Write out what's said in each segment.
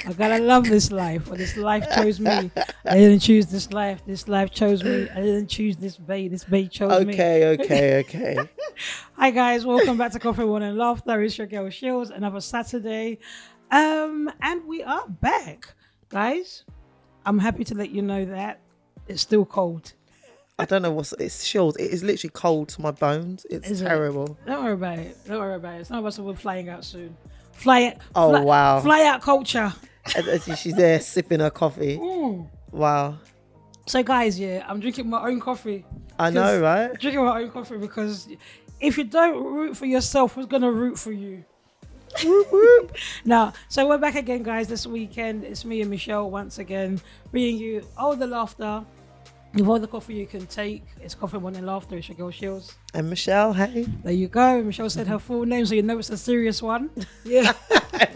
I gotta love this life. Or this life chose me. I didn't choose this life. This life chose me. I didn't choose this babe. This babe chose me. Okay. Hi guys, welcome back to Coffee One and Laughter. It's your girl Shields. Another Saturday, and we are back, guys. I'm happy to let you know that it's still cold. I don't know it's chilled. It is literally cold to my bones. It's terrible. Don't worry about it. Don't worry about it. Some of us will be flying out soon. Wow. Fly out culture. And she's there sipping her coffee. Wow. So guys, yeah, I'm drinking my own coffee. I know, right? Drinking my own coffee because if you don't root for yourself, who's gonna root for you? Whoop, whoop. Now, so we're back again, guys. This weekend, it's me and Michelle once again, bringing you all the laughter. With all the coffee you can take. It's Coffee One and Laughter. It's your girl Shields. And Michelle, hey. There you go. Michelle said her full name, so you know it's a serious one. Yeah.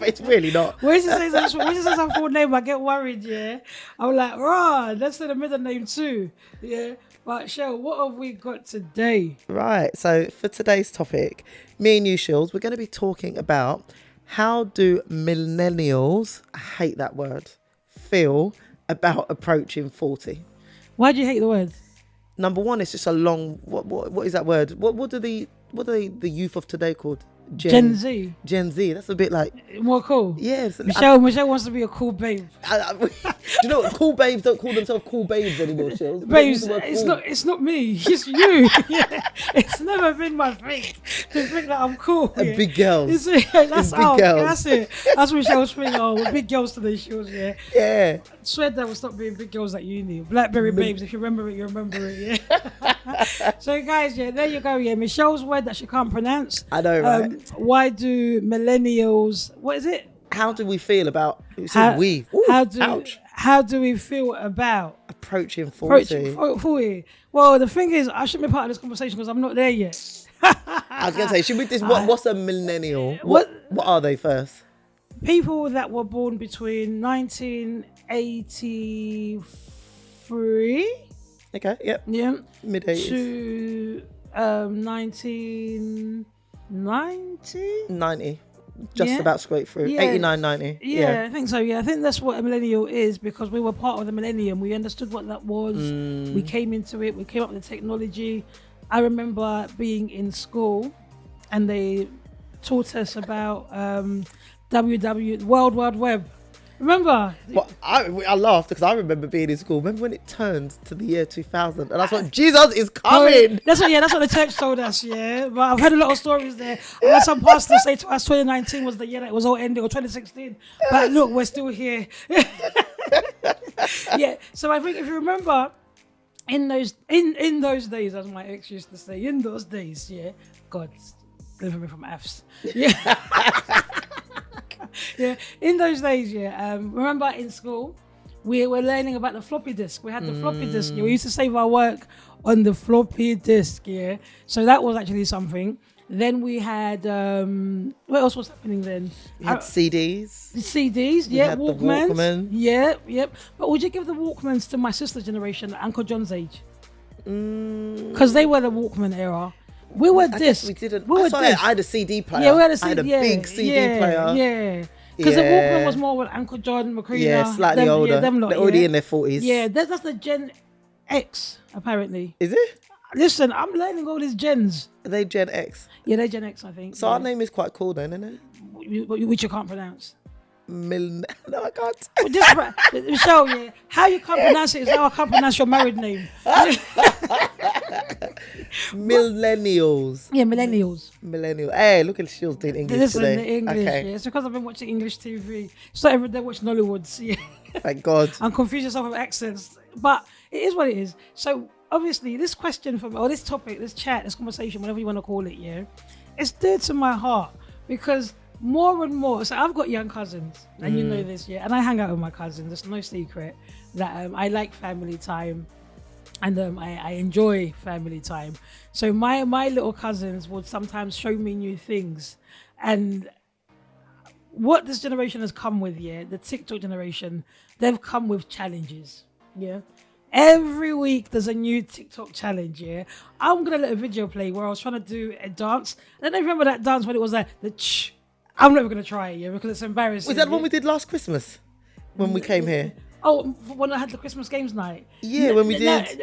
It's really not. When she says her full name, I get worried, yeah. I'm like, rah, let's say the middle name too. Yeah. But Shell, what have we got today? Right. So for today's topic, me and you, Shields, we're going to be talking about how do millennials, I hate that word, feel about approaching 40. Why do you hate the word? Number one, it's just a long. What is that word? What do the youth of today called? Gen Z. Gen Z. That's a bit like more cool. Yes. Michelle wants to be a cool babe. Do you know what? Cool babes don't call themselves cool babes anymore, Shields. Babes, it's not me. It's you. Yeah. It's never been my thing to think that I'm cool. Yeah. Big girls. That's big girls. That's it. That's what Michelle's thinking. Oh, we're big girls today, Shields. Yeah. Yeah. I swear that will stop being big girls at uni. Blackberry babes. If you remember it, you remember it. Yeah. So guys, yeah, there you go. Yeah, Michelle's word that she can't pronounce. I know, right? Why do millennials? What is it? How do we feel about? How do we feel about approaching 40? 40. Well, the thing is, I shouldn't be part of this conversation because I'm not there yet. I was gonna say, should we this? What's a millennial? What are they first? People that were born between 1983. Okay. Yep. Yeah. Mid 80s. To 1990. 90. Just about straight through. Yeah. 89, 90. Yeah, I think so. Yeah, I think that's what a millennial is because we were part of the millennium. We understood what that was. We came into it. We came up with the technology. I remember being in school and they taught us about World Wide Web. Remember? Well, I laughed because I remember being in school. Remember when it turned to the year 2000 and I thought, Jesus is coming. That's what the church told us, yeah. But I've heard a lot of stories there. I had some pastors say to us 2019 was the year that it was all ending, or 2016. But look, we're still here. Yeah. So I think if you remember, in those days, as my ex used to say, in those days, yeah. God, deliver me from Fs. Yeah. Yeah, in those days, yeah. Remember in school, we were learning about the floppy disk. We had the floppy disk. Yeah? We used to save our work on the floppy disk, yeah. So that was actually something. Then we had, what else was happening then? We had CDs. The CDs, yeah, Walkmans. Walkman. Yeah, yep. But would you give the Walkmans to my sister's generation, Uncle John's age? Because they were the Walkman era. We were disc. We didn't. I had a CD player. Yeah, we had a I had a big CD player. Yeah. Because the Walkman was more with Uncle John, Macrina. Yeah, slightly older. Yeah, them lot, they're already in their 40s. Yeah, that's the Gen X, apparently. Is it? Listen, I'm learning all these gens. Are they Gen X? Yeah, they're Gen X, I think. So our name is quite cool then, isn't it? Which you can't pronounce. No, I can't. Michelle, yeah, how you can't pronounce it is how I can't pronounce your married name. Millennials. Yeah, millennials. Millennial. Hey, look at Shields doing English today. The English, okay. Yeah. It's because I've been watching English TV. It's not every day watching Hollywoods. Yeah. Thank God. I'm confused yourself with accents. But it is what it is. So obviously this question or this topic, this chat, this conversation, whatever you want to call it, yeah, it's dear to my heart because more and more, so I've got young cousins and you know this, yeah, and I hang out with my cousins. It's no secret that I like family time and I enjoy family time. So my little cousins would sometimes show me new things, and what this generation has come with, yeah, the TikTok generation, they've come with challenges, yeah. Every week there's a new TikTok challenge, yeah. I'm gonna let a video play where I was trying to do a dance. I don't know if you remember that dance when it was like the ch. I'm never gonna try it, yeah, because it's embarrassing. Was that the one yeah? we did last Christmas when we came here? Oh, when I had the Christmas games night. Yeah, when we did.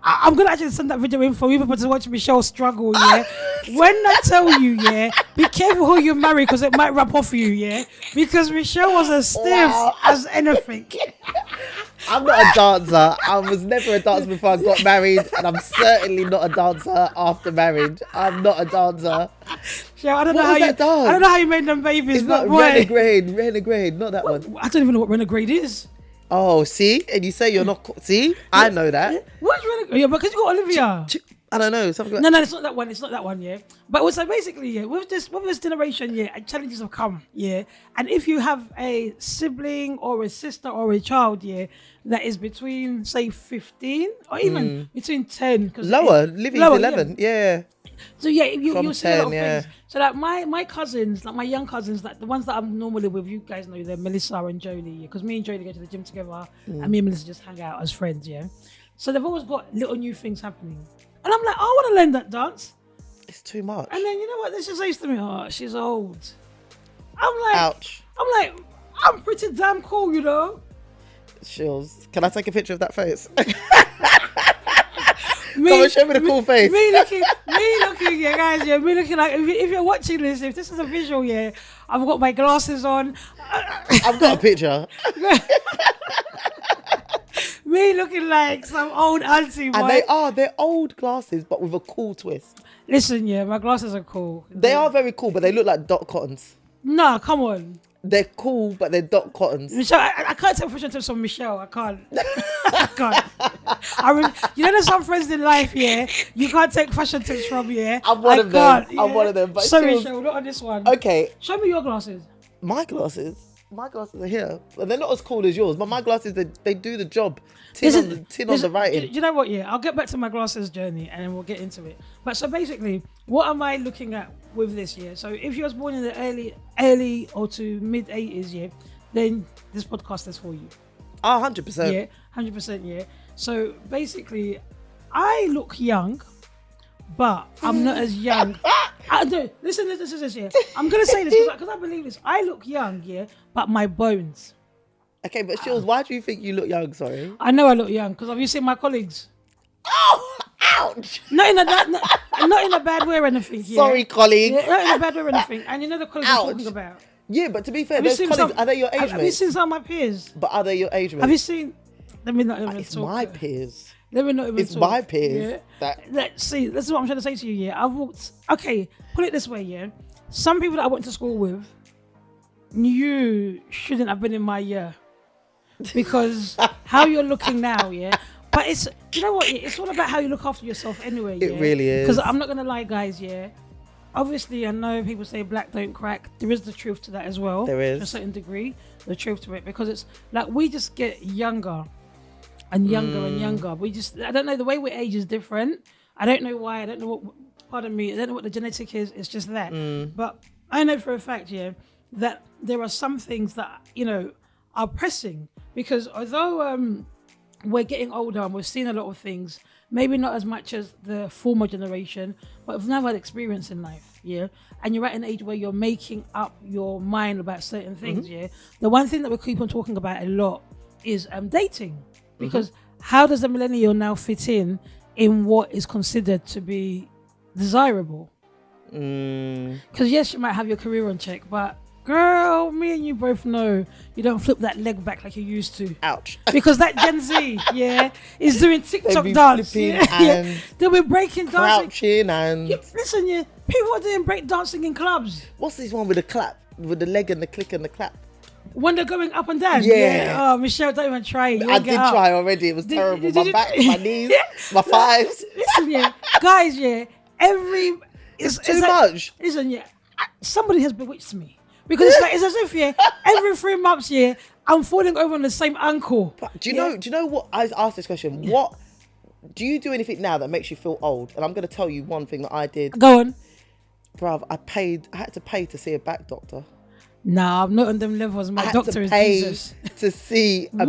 I'm gonna actually send that video in for you people to watch Michelle struggle. Yeah, when I tell you, yeah, be careful who you marry because it might rub off you. Yeah, because Michelle was as stiff as anything. I'm not a dancer. I was never a dancer before I got married, and I'm certainly not a dancer after marriage. I'm not a dancer. Michelle, I don't What know how was you. that dance? I don't know how you made them babies. It's but not boy, renegade, not that one. I don't even know what renegade is. Oh, see, and you say you're not. See, I know that. What's renegade? Yeah, because you got Olivia. I don't know something. Like, No, it's not that one. It's not that one, yeah. But so basically, yeah, with this generation, yeah, challenges have come, yeah. And if you have a sibling or a sister or a child, yeah, that is between say 15 or even between 10, because lower, Livy's 11. Yeah. So yeah, you see a lot of 10, things. So like my cousins, like my young cousins, like the ones that I'm normally with, you guys know they're Melissa and Jolie, because me and Jolie go to the gym together, and me and Melissa just hang out as friends, yeah. So they've always got little new things happening. And I'm like, I want to learn that dance. It's too much. And then you know what? This just says to me, oh, she's old. I'm like, Ouch. I'm pretty damn cool, you know. Shills. Can I take a picture of that face? Come on, show me the cool face. Me looking, yeah, guys, yeah, me looking like, if you're watching this, if this is a visual, yeah, I've got my glasses on. I've got a picture. Me looking like some old auntie, boy. And they're old glasses, but with a cool twist. Listen, yeah, my glasses are cool. They are very cool, but they look like dot cottons. No, come on. They're cool, but they're dot cottons. Michelle, I can't take fashion tips from Michelle. I can't. I can't. You know, there's some friends in life, yeah, you can't take fashion tips from, yeah. I'm one of them. Yeah? I'm one of them. But sorry, Michelle, not on this one. Okay. Show me your glasses. My glasses are here. But they're not as cool as yours. But my glasses, they do the job. On the writing. Do you know what? Yeah, I'll get back to my glasses journey and then we'll get into it. But so basically, what am I looking at with this year? So if you was born in the early or to mid 80s, yeah, then this podcast is for you. Oh, 100%. Yeah, 100%. Yeah. So basically, I look young, but I'm not as young. I do. Listen, yeah. I'm gonna say this because I believe this. I look young, yeah, but my bones. Okay, but Shills, why do you think you look young? Sorry. I know I look young because have you seen my colleagues? Oh, ouch! Not in a bad way or anything. Yeah. Sorry, colleague. Yeah, not in a bad way or anything. And you know the colleagues I'm talking about. Yeah, but to be fair, those colleagues, are they your age mates? Have you seen some of my peers? But are they your age mates? Have you seen? Let me not even It's talk. my peers. Let me not even It's talk. my peers. Yeah. Let's see. This is what I'm trying to say to you. Yeah, I've walked. Okay, put it this way. Yeah, some people that I went to school with, you shouldn't have been in my year. Because how you're looking now, yeah. But it's, you know what? It's all about how you look after yourself anyway. It yeah? really is. Because I'm not gonna lie, guys. Yeah. Obviously, I know people say black don't crack. There is the truth to that as well. There is. To a certain degree, the truth to it, because it's like we just get younger and younger and younger. I don't know, the way we age is different. I don't know why. I don't know what. Pardon me. I don't know what the genetic is. It's just that. But I know for a fact, yeah, that there are some things that are pressing. Because although we're getting older and we've seen a lot of things, maybe not as much as the former generation, but we've never had experience in life, yeah? And you're at an age where you're making up your mind about certain things, yeah? The one thing that we keep on talking about a lot is dating. Because how does the millennial now fit in what is considered to be desirable? Because yes, you might have your career on check, but girl, me and you both know you don't flip that leg back like you used to. Ouch. Because that Gen Z, yeah, is doing TikTok dance. Yeah, and they'll be breaking dancing. crouching and... Yeah, listen, yeah, people are doing break dancing in clubs. What's this one with the clap? With the leg and the click and the clap? When they're going up and down. Yeah. Oh, Michelle, don't even try it. I did try already. It was terrible. My back, my knees, my thighs. Listen, yeah, guys, yeah, It's too much. Listen, yeah, somebody has bewitched me. Because it's as if, yeah, every 3 months, yeah, I'm falling over on the same ankle. But do you know what? I asked this question. Yeah. What do you do anything now that makes you feel old? And I'm going to tell you one thing that I did. Go on. Bruv, I had to pay to see a back doctor. Nah, I'm not on them levels. My doctor is Jesus. To see a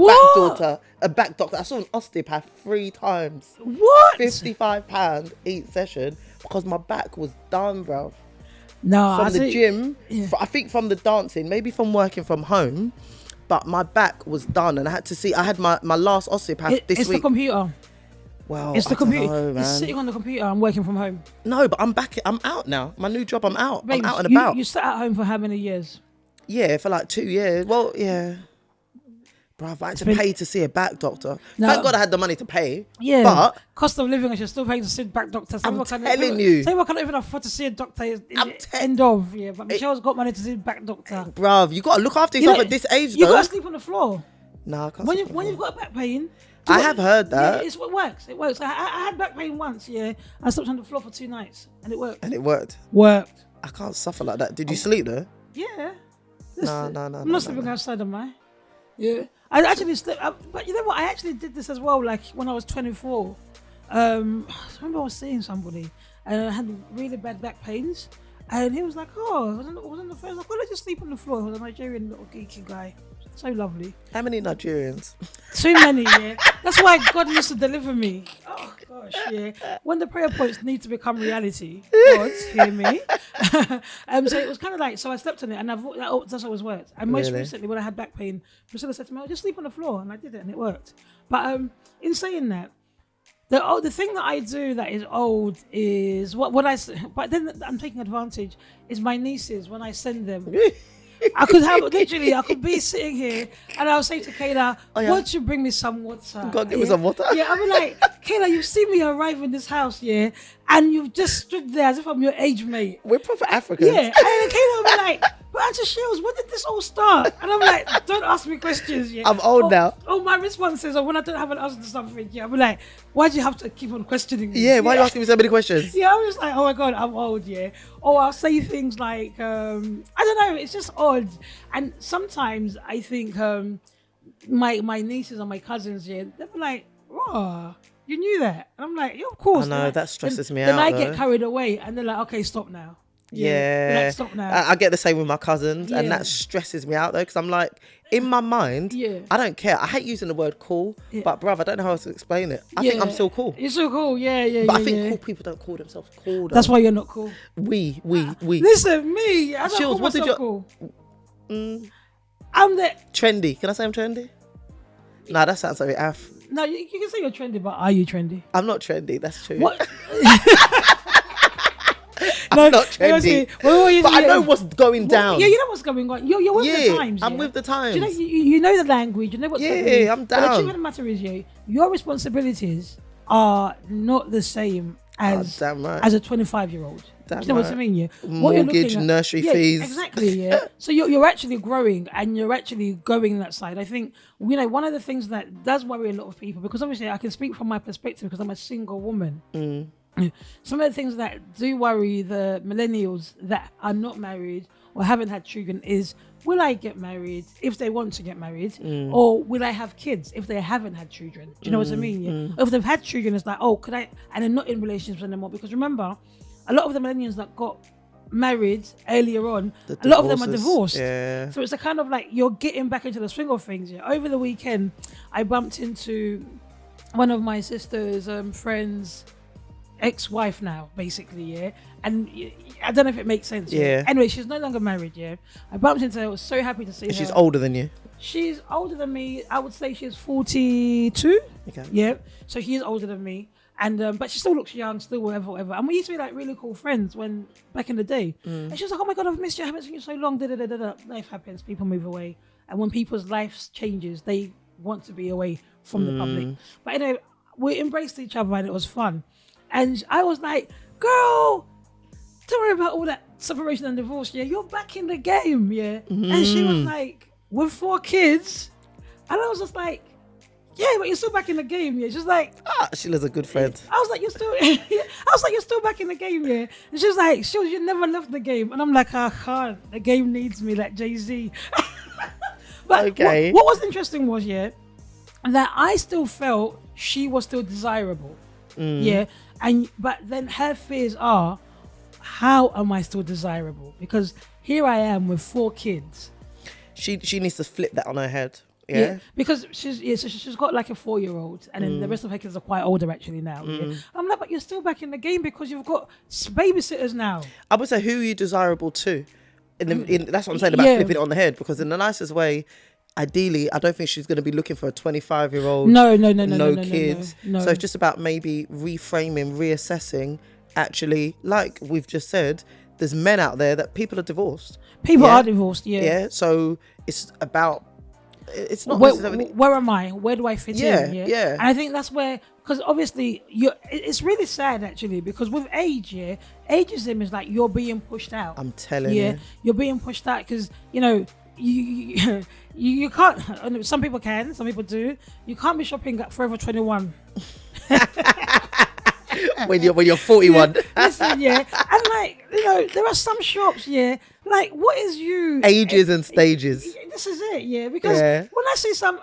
back doctor. I saw an osteopath 3 times. What? £55 each session because my back was done, bruv. No, from the gym. Yeah. I think from the dancing, maybe from working from home. But my back was done, and I had my last osteopath this it's week. the computer. Well, It's the computer. know, man. It's sitting on the computer. I'm working from home. No, but I'm back. I'm out now. My new job, I'm out. Babes, I'm out and about. You sat at home for how many years? Yeah, for like 2 years. Well, yeah. Bruv, I had to pay to see a back doctor. No. Thank God I had the money to pay. Yeah. But cost of living, I should still paying to see back doctor. I'm telling you. Say I can't even afford to see a doctor. I'm End of. Yeah, but Michelle's got money to see a back doctor. bruv, you got to look after yourself at this age, You though. got to sleep on the floor. Nah, I can't When sleep on the you've floor. got back pain. I have heard that. Yeah, it works. It works. I had back pain once. Yeah, I slept on the floor for 2 nights, and it worked. And it worked. Worked. I can't suffer like that. Did you sleep, though? Yeah. No. I'm not sleeping outside, am I? Yeah. I actually slept, but you know what? I actually did this as well. Like when I was 24. I remember I was seeing somebody, and I had really bad back pains, and he was like, "Oh, I was on the phone. I was like, why don't you sleep on the floor?" He was a Nigerian little geeky guy. So lovely. How many Nigerians? Too many, yeah. That's why God used to deliver me. Oh gosh, yeah. When the prayer points need to become reality, God, hear me. So it was kind of like, so I slept on it, and that's always worked. And most Really? recently, when I had back pain, Priscilla said to me, "Oh, just sleep on the floor," and I did it, and it worked. But in saying that, the thing that I do that is old is but then I'm taking advantage is my nieces when I send them. I could be sitting here and I'll say to Kayla, Oh, yeah? "Why don't you bring me some water?" God, give me some water. Yeah, I'll be like, "Kayla, you've seen me arrive in this house, yeah, and you've just stood there as if I'm your age mate." We're proper Africans. Yeah, and then Kayla will be like, "But Auntie Shells, when did this all start?" And I'm like, "Don't ask me questions, yeah." I'm old now. Oh, my responses are when I don't have an answer to something, yeah, I'll be like, "Why do you have to keep on questioning me?" Yeah, why are you asking me so many questions? Yeah, I'm just like, "Oh my God, I'm old," yeah. Or I'll say things like, I don't know, it's just odd. And sometimes I think my nieces and my cousins, yeah, they'll be like, "Oh, you knew that?" And I'm like, "Yeah, of course." I know, Like, that stresses me Then out, I though. get carried away and they're like, "Okay, stop now." Yeah. They're like, "Stop now." I get the same with my cousins, and Yeah. that stresses me out, though, because I'm like, in my mind, Yeah. I don't care. I hate using the word cool, Yeah. but bruv, I don't know how else to explain it. I think I'm still cool. You're so cool, yeah. But I think yeah. cool people don't call themselves cool, though. That's why you're not cool. We. Listen, me, I don't Shills, call what did myself you- cool. I'm the Trendy. Can I say I'm trendy? Nah, that sounds like af. no. You can say you're trendy, but are you trendy? I'm not trendy, that's true. What? I'm not trendy. But I know what's going down. Yeah, you know what's going on. You're with the times. I'm yeah? with the times. Do you know the language. You know what's Yeah, happening. I'm But the down. truth of the matter is, yeah, your responsibilities are not the same as damn right. as a 25-year-old. Damn Do you know what I right. mean? Yeah. What you're Mortgage, looking at- nursery yeah, fees. Exactly. Yeah. So you're actually growing and you're actually going that side. I think one of the things that does worry a lot of people, because obviously I can speak from my perspective because I'm a single woman. Some of the things that do worry the millennials that are not married or haven't had children is, will I get married if they want to get married? Or will I have kids if they haven't had children? Do you know what I mean? Yeah? Or if they've had children, it's like, oh, could I? And they're not in relationships anymore. Because remember, a lot of the millennials that got married earlier on, a lot of them are divorced. Yeah. So it's a kind of like you're getting back into the swing of things. Yeah. Over the weekend, I bumped into one of my sister's friends' ex-wife now, basically, yeah. And I don't know if it makes sense. Yeah. Anyway, she's no longer married, yeah. I bumped into her. I was so happy to see her. She's older than you. She's older than me. I would say she's 42. Okay. Yeah. So she is older than me. And but she still looks young, still whatever. And we used to be like really cool friends when back in the day. And she was like, "Oh my God, I've missed you. I haven't seen you so long." Life happens. People move away. And when people's lives changes, they want to be away from the public. But anyway, we embraced each other and it was fun. And I was like, "Girl, don't worry about all that separation and divorce. Yeah, you're back in the game." Yeah. And she was like, "With 4 kids." And I was just like, "Yeah, but you're still back in the game." Yeah. She's like, Sheila's a good friend. I was like, "You're still," I was like, "You're still back in the game." Yeah. And she was like, "You never left the game." And I'm like, "I can't. The game needs me, like Jay-Z." But Okay. what was interesting was, yeah, that I still felt she was still desirable. Yeah. But then her fears are, how am I still desirable? Because here I am with 4 kids. She needs to flip that on her head. Yeah. Because she's got like a 4-year-old, and then the rest of her kids are quite older actually now. Yeah. I'm like, but you're still back in the game because you've got babysitters now. I would say, who are you desirable to? That's what I'm saying about flipping it on the head, because in the nicest way, ideally, I don't think she's going to be looking for a 25-year-old. No kids. No. So it's just about maybe reframing, reassessing. Actually, like we've just said, there's men out there that people are divorced. People are divorced, Yeah. So it's about. It's not where am I? Where do I fit in? Yeah. And I think that's where, because obviously it's really sad actually, because with age, ageism is like you're being pushed out. I'm telling you. You're being pushed out because, you know, you can't. Some people can, some people do. You can't be shopping at Forever 21. when you're 41. Listen, and like, you know, there are some shops, like, what is you ages and stages? This is it, because when I see some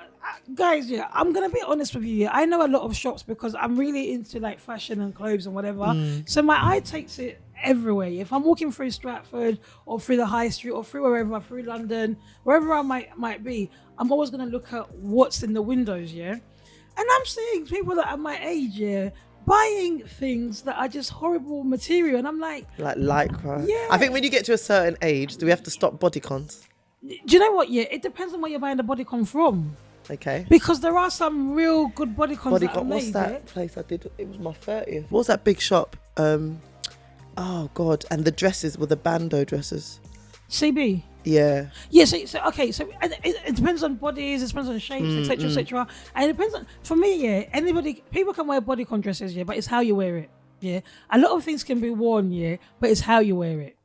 guys, I'm gonna be honest with you. I know a lot of shops because I'm really into like fashion and clothes and whatever. So my eye takes it everywhere. If I'm walking through Stratford or through the high street or through wherever, through London, wherever I might be, I'm always gonna look at what's in the windows, and I'm seeing people that are my age, buying things that are just horrible material, and I'm like lycra. I think when you get to a certain age, do we have to stop bodycons? Do you know what? It depends on where you're buying the bodycon from. Okay. Because there are some real good bodycons that are made. What's that place I did? It was my 30th. What was that big shop? Oh God! And the dresses were the bandeau dresses. CB. Yeah. So it depends on bodies, it depends on shapes, etc. And it depends on, for me, people can wear bodycon dresses, but it's how you wear it. A lot of things can be worn, but it's how you wear it.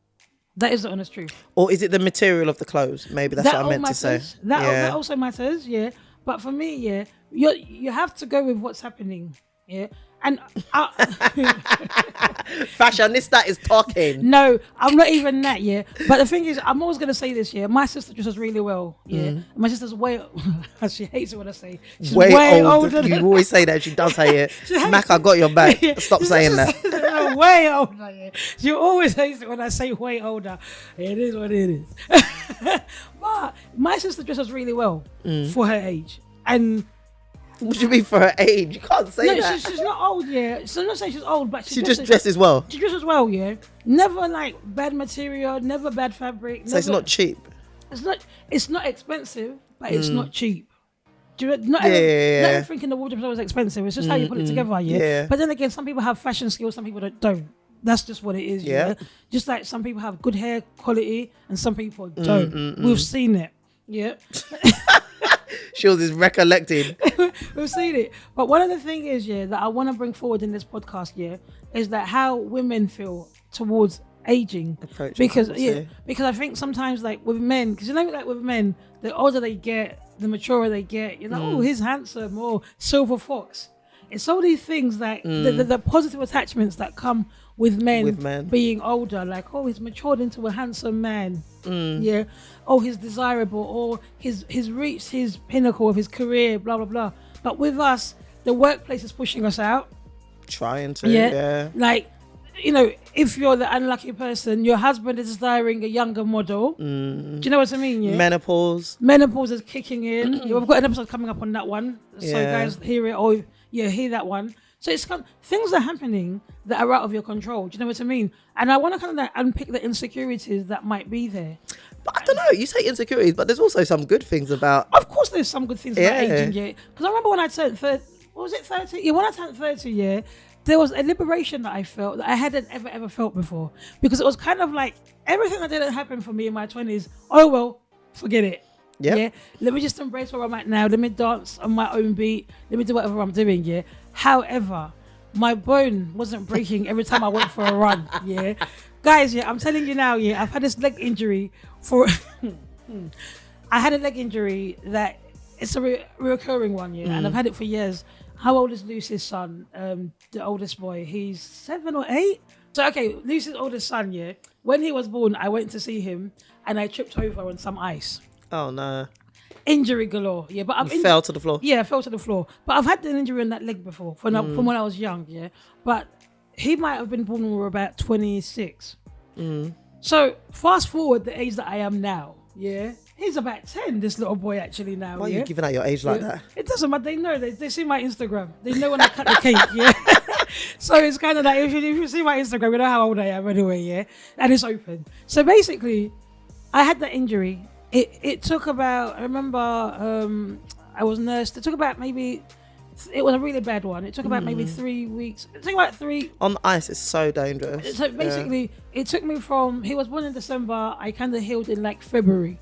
That is the honest truth. Or is it the material of the clothes? Maybe that's what I meant to say. That also matters, But for me, you have to go with what's happening, And fashionista is talking. No, I'm not even that, But the thing is, I'm always gonna say this, My sister dresses really well, My sister's way. She hates it when I say she's way older. You always say that. She does say it. Mac, I got your back. Stop saying that. Way older. She always hates it when I say way older. It is what it is. But my sister dresses really well for her age, and. What do you mean for her age? You can't say that. No, she's not old, So I'm not saying she's old, but she just dresses well. She dresses well, Never like bad material, never bad fabric. So it's not cheap. It's not expensive, but it's not cheap. Not everything in the wardrobe is always expensive. It's just how you put it together, But then again, some people have fashion skills, some people don't. That's just what it is, Just like some people have good hair quality and some people don't. We've seen it, Shields is recollecting. We've seen it. But one of the things is, that I want to bring forward in this podcast, is that how women feel towards aging. Because I think sometimes, like with men, because like with men, the older they get, the maturer they get, you're like, oh, he's handsome, or silver fox. It's all these things that the positive attachments that come with men being older, like, oh, he's matured into a handsome man, oh, he's desirable, or he's reached his pinnacle of his career, blah blah blah. But with us, the workplace is pushing us out, trying to, like, if you're the unlucky person, your husband is desiring a younger model. Do you know what I mean? Menopause is kicking in. We've got an episode coming up on that one, so guys, hear it, or hear that one. So it's things are happening that are out of your control. Do you know what I mean? And I want to kind of like unpick the insecurities that might be there. But I don't know. You say insecurities, but there's also some good things about. Of course, there's some good things about aging. Because I remember when I turned 30. What was it, 30? Yeah, when I turned 30, there was a liberation that I felt that I hadn't ever felt before. Because it was kind of like everything that didn't happen for me in my 20s. Oh well, forget it. Let me just embrace where I'm at now. Let me dance on my own beat. Let me do whatever I'm doing. However, my bone wasn't breaking every time I went for a run. Guys, I'm telling you now, I've had this leg injury for. I had a leg injury that it's a recurring one, and I've had it for years. How old is Lucy's son? The oldest boy, he's 7 or 8. So okay, Lucy's oldest son, when he was born, I went to see him and I tripped over on some ice. Oh no. Injury galore, but I fell to the floor. I fell to the floor. But I've had an injury on that leg before, from when I was young, But he might have been born when we were about 26. So fast forward the age that I am now, He's about 10, this little boy actually now. Why are yeah? you giving out your age like that? It doesn't matter. They know. They see my Instagram. They know when I cut the cake, yeah? So it's kind of like, if you see my Instagram, you know how old I am anyway, yeah? And it's open. So basically, I had that injury. It took about, I remember I was nursed. It took about maybe, it was a really bad one. It took about maybe 3 weeks. It took about 3. On the ice, it's so dangerous. So basically, it took me from, he was born in December, I kind of healed in like February.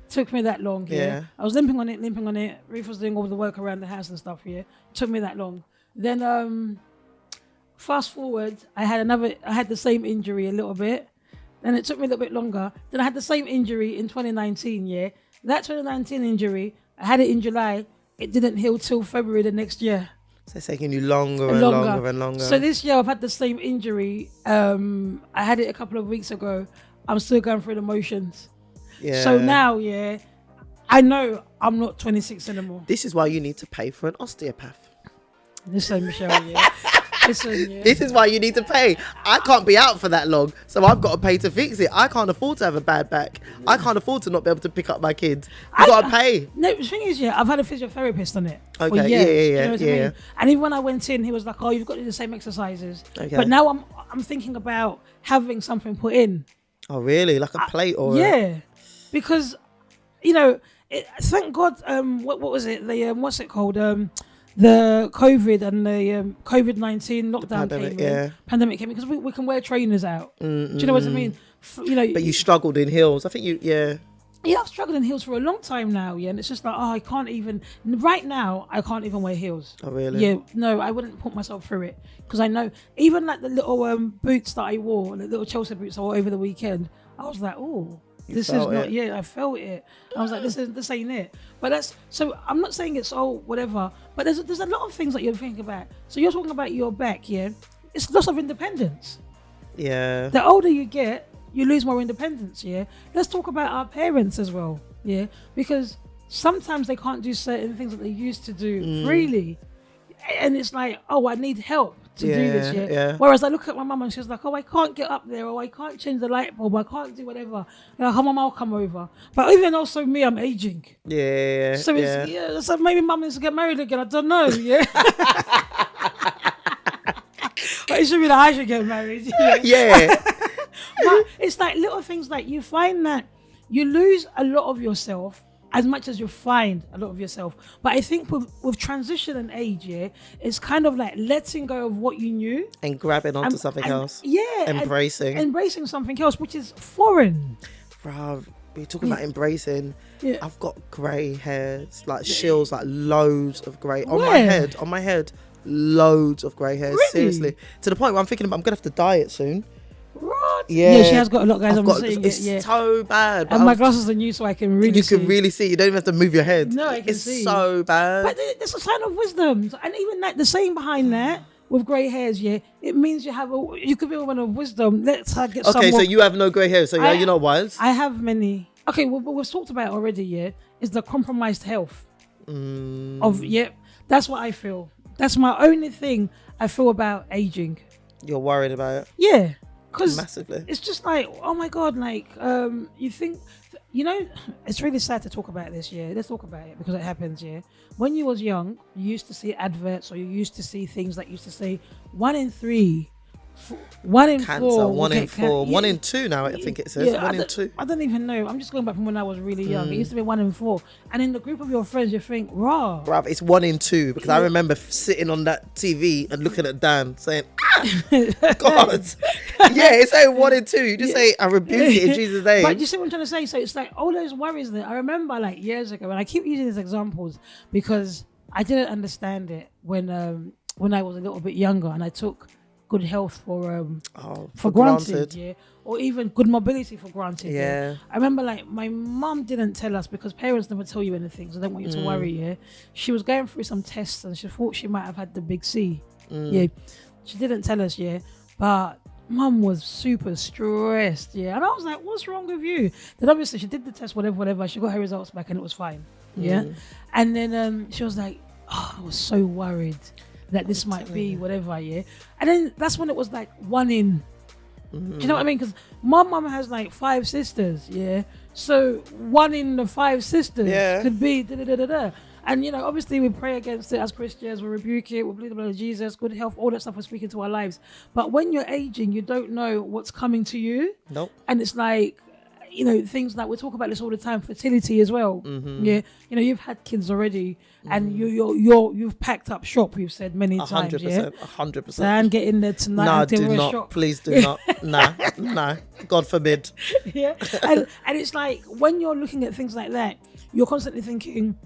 Took me that long, yeah. I was limping on it. Ruth was doing all the work around the house and stuff, yeah. Took me that long. Then fast forward, I had the same injury a little bit. Then it took me a little bit longer. Then I had the same injury in 2019, yeah. That 2019 injury, I had it in July. It didn't heal till February the next year. So it's taking you longer and longer and longer. So this year I've had the same injury. I had it a couple of weeks ago. I'm still going through the motions. Yeah. So now, yeah, I know I'm not 26 anymore. This is why you need to pay for an osteopath. Listen, Michelle, yeah. Listen, yeah. This is why you need to pay. I can't be out for that long, so I've got to pay to fix it. I can't afford to have a bad back. I can't afford to not be able to pick up my kids. You got to pay. No, the thing is, yeah, I've had a physiotherapist on it for Okay, years. yeah. You know what I mean? And even when I went in, he was like, "Oh, you've got to do the same exercises." Okay. But now I'm thinking about having something put in. Oh, really? Like a plate or? Yeah, because you know, thank God. What was it? The what's it called? The COVID and the COVID-19 lockdown pandemic, came in. Pandemic came in because we can wear trainers out. Do you know what I mean? You know, but you struggled in heels. I think Yeah, I've struggled in heels for a long time now, yeah, and it's just like, I can't even, right now, I can't even wear heels. Oh, really? Yeah, no, I wouldn't put myself through it, because I know, even like the little boots that I wore, the little Chelsea boots I wore over the weekend, I was like, oh, this is not, I felt it. I was like, this ain't it. But so I'm not saying it's all whatever, but there's a lot of things that you're thinking about. So you're talking about your back, yeah? It's loss of independence. Yeah. The older you get, you lose more independence, yeah? Let's talk about our parents as well, yeah? Because sometimes they can't do certain things that they used to do freely. And it's like, oh, I need help to do this, yeah? Whereas I look at my mum and she's like, oh, I can't get up there, or I can't change the light bulb, I can't do whatever. Her mum, I'll come over. But even also me, I'm aging. Yeah. So so maybe mum needs to get married again, I don't know, yeah? But it should be that I should get married. Yeah. But it's like little things, like you find that you lose a lot of yourself as much as you find a lot of yourself. But I think with transition and age, yeah, it's kind of like letting go of what you knew and grabbing onto something else. Yeah. Embracing something else, which is foreign. Bruv, we're talking about embracing. Yeah. I've got grey hairs, like shills, like loads of grey. On my head, loads of grey hairs. Really? Seriously. To the point where I'm thinking about, I'm going to have to dye it soon. What? Yeah, she has got a lot, guys. I'm seeing it's it. Yeah. So bad. And my glasses are new, so I can really see. You can really see. You don't even have to move your head. No, I can see. It's so bad. But it's a sign of wisdom. And even like the saying behind that, with grey hairs, yeah, it means you could be a woman of wisdom. Let's get some. Okay, so you have no grey hairs, so you're not wise? I have many. Okay, well, we've talked about it already, yeah, is the compromised health. That's what I feel. That's my only thing I feel about aging. You're worried about it? Yeah. Because massively. It's just like, oh my God, like, you think, it's really sad to talk about this, yeah. Let's talk about it because it happens, yeah. When you was young, you used to see adverts, or you used to see things that used to say 1 in 3, 1 in cancer, 4. 1 in 4, 1 in 2 now, I think it says. 1 in 2. I don't even know. I'm just going back from when I was really young. It used to be 1 in 4. And in the group of your friends, you think, raw. Bruv, it's 1 in 2, because I remember sitting on that TV and looking at Dan saying, God. Yeah, it's saying 1 in 2. You just say, I rebuke it in Jesus' name. But you see what I'm trying to say? So it's like all those worries that I remember like years ago, and I keep using these examples because I didn't understand it when I was a little bit younger, and I took good health for granted, yeah, or even good mobility for granted. Yeah. I remember like my mum didn't tell us, because parents never tell you anything, so they don't want you to worry. Yeah, she was going through some tests and she thought she might have had the big C. Yeah, she didn't tell us. Yeah, but mum was super stressed. Yeah, and I was like, "What's wrong with you?" Then obviously she did the test, whatever. She got her results back and it was fine. Yeah, and then she was like, "Oh, I was so worried that this might be whatever," yeah. And then that's when it was like 1 in Do you know what I mean? Because my mum has like 5 sisters, yeah. So one in the 5 sisters could be da da da da da. And you know, obviously we pray against it as Christians, we rebuke it, we believe the blood of Jesus, good health, all that stuff we're speaking to our lives. But when you're aging, you don't know what's coming to you. Nope. And it's like, you know, things like we talk about this all the time, fertility as well. Yeah, you know, you've had kids already, and you've packed up shop. You've said many times, 100%. And get in there tonight. No, and do not. shop. Please do not. No. God forbid. Yeah, and it's like when you're looking at things like that, you're constantly thinking,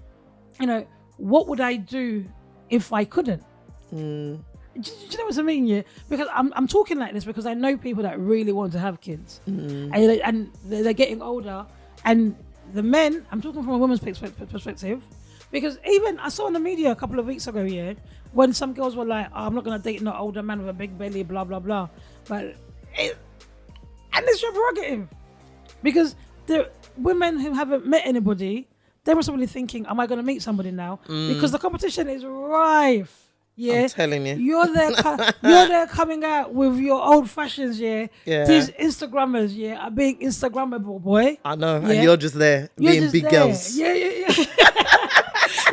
you know, what would I do if I couldn't? Do you know what I mean? Yeah, because I'm talking like this because I know people that really want to have kids, and they're getting older, and the men. I'm talking from a woman's perspective, because even I saw on the media a couple of weeks ago, when some girls were like, "Oh, I'm not gonna date no older man with a big belly," blah blah blah, and it's your prerogative, because the women who haven't met anybody, they were probably thinking, "Am I gonna meet somebody now?" Because the competition is rife. Yeah, I'm telling you. You're there coming out with your old fashions, yeah. These Instagrammers, are being Instagrammable, boy. I know, and you're just there being big girls. Yeah.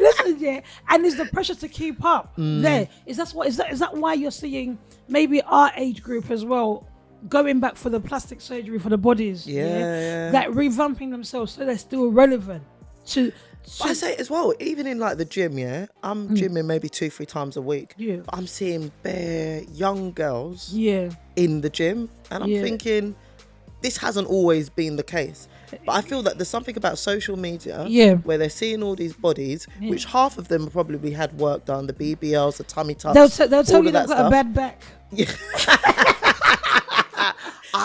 Listen, and there's the pressure to keep up. Is that why you're seeing maybe our age group as well going back for the plastic surgery for the bodies? That revamping themselves so they're still relevant to. But I say as well, even in like the gym, I'm gymming maybe 2-3 times a week. Yeah. But I'm seeing bare young girls in the gym, and I'm thinking this hasn't always been the case. But I feel that there's something about social media where they're seeing all these bodies, which half of them probably had work done, the BBLs, the tummy tucks. They'll tell you they've got a bad back. Yeah.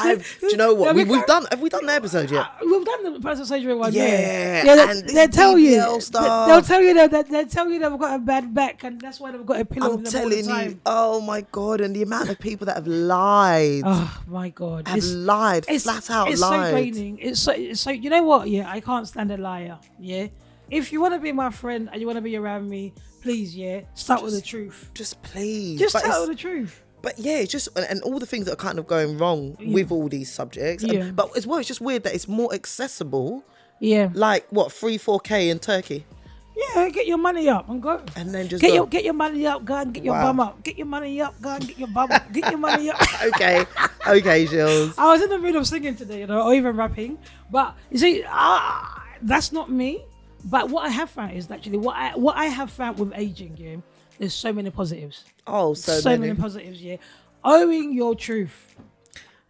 Do you know what? Have we done the episode yet? We've done the plastic surgery one. And they tell you. They'll tell you that they've got a bad back, and that's why they've got a pillow. I'm telling you. Oh my God! And the amount of people that have lied. Oh my God! Lied. Flat out lied. It's so draining. It's so. You know what? Yeah, I can't stand a liar. Yeah. If you want to be my friend and you want to be around me, please, start with the truth. Just please. Just start with the truth. But it's just, and all the things that are kind of going wrong with all these subjects. But as well, it's just weird that it's more accessible. Yeah. Like what, 3-4K in Turkey? Yeah, get your money up and go. And then just get your money up, go and get your bum up. Get your money up, go and get your bum up. Get your money up. Okay, Jules. I was in the mood of singing today, or even rapping. But you see, that's not me. But what I have found is actually what I have found with aging, there's so many positives. Oh, so many positives, Owing your truth.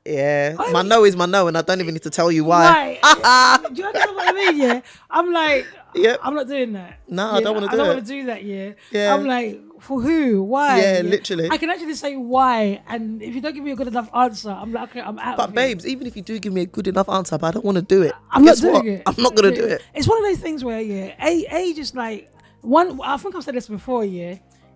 Yeah. My no is my no, and I don't even need to tell you why. Right. Do you understand what I mean? I'm like, I'm not doing that. No, I don't want to do it. I don't want to do that, yeah. I'm like, for who? Why? Yeah, literally. I can actually say why, and if you don't give me a good enough answer, I'm like, okay, I'm out. But babes, even if you do give me a good enough answer, but I don't want to do it. I'm not doing it. I'm not going to do it. It's one of those things where, age is like, I think I've said this before,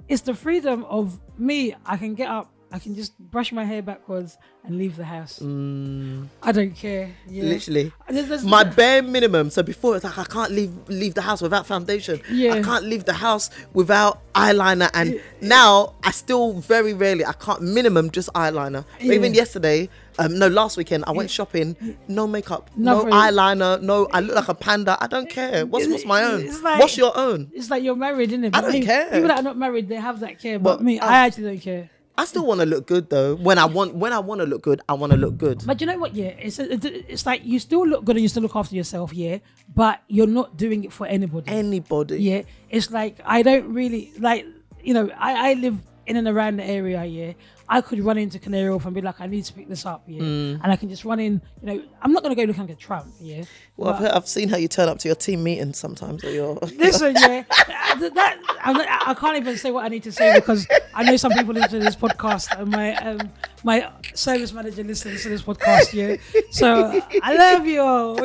it's the freedom of me. I can get up, I can just brush my hair backwards and leave the house. I don't care. Literally. My bare minimum. So before it's like I can't leave the house without foundation. I can't leave the house without eyeliner. And now I still very rarely, I can't minimum just eyeliner. But even yesterday, last weekend, I went shopping, no makeup, no eyeliner, no, I look like a panda. I don't care. What's my own? Like, what's your own? It's like you're married, isn't it? I don't care. People that are not married, they have that care. But me, I actually don't care. I still want to look good though. When I want to look good, I want to look good. But you know what? It's like you still look good and you still look after yourself. But you're not doing it for anybody. Yeah. It's like I don't really like. I live in and around the area. I could run into Canary Wharf and be like, I need to pick this up, and I can just run in. I'm not gonna go look like a Trump, Well, I've seen how you turn up to your team meeting sometimes, or your. Listen, I can't even say what I need to say because I know some people listen to this podcast, and my service manager listens to this podcast, So I love you all.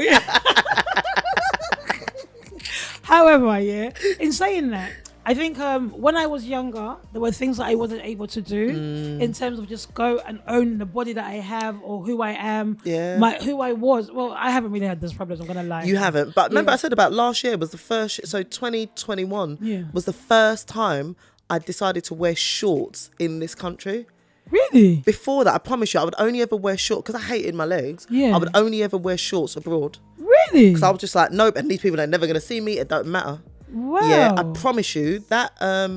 However, in saying that, I think when I was younger, there were things that I wasn't able to do in terms of just go and own the body that I have or who I am, who I was. Well, I haven't really had those problems, I'm going to lie. You haven't. But remember I said about last year was the first, so 2021 was the first time I decided to wear shorts in this country. Really? Before that, I promise you, I would only ever wear shorts because I hated my legs. Yeah. I would only ever wear shorts abroad Really? because I was just like, nope. And these people are never gonna see me. It don't matter. Wow. Yeah, I promise you that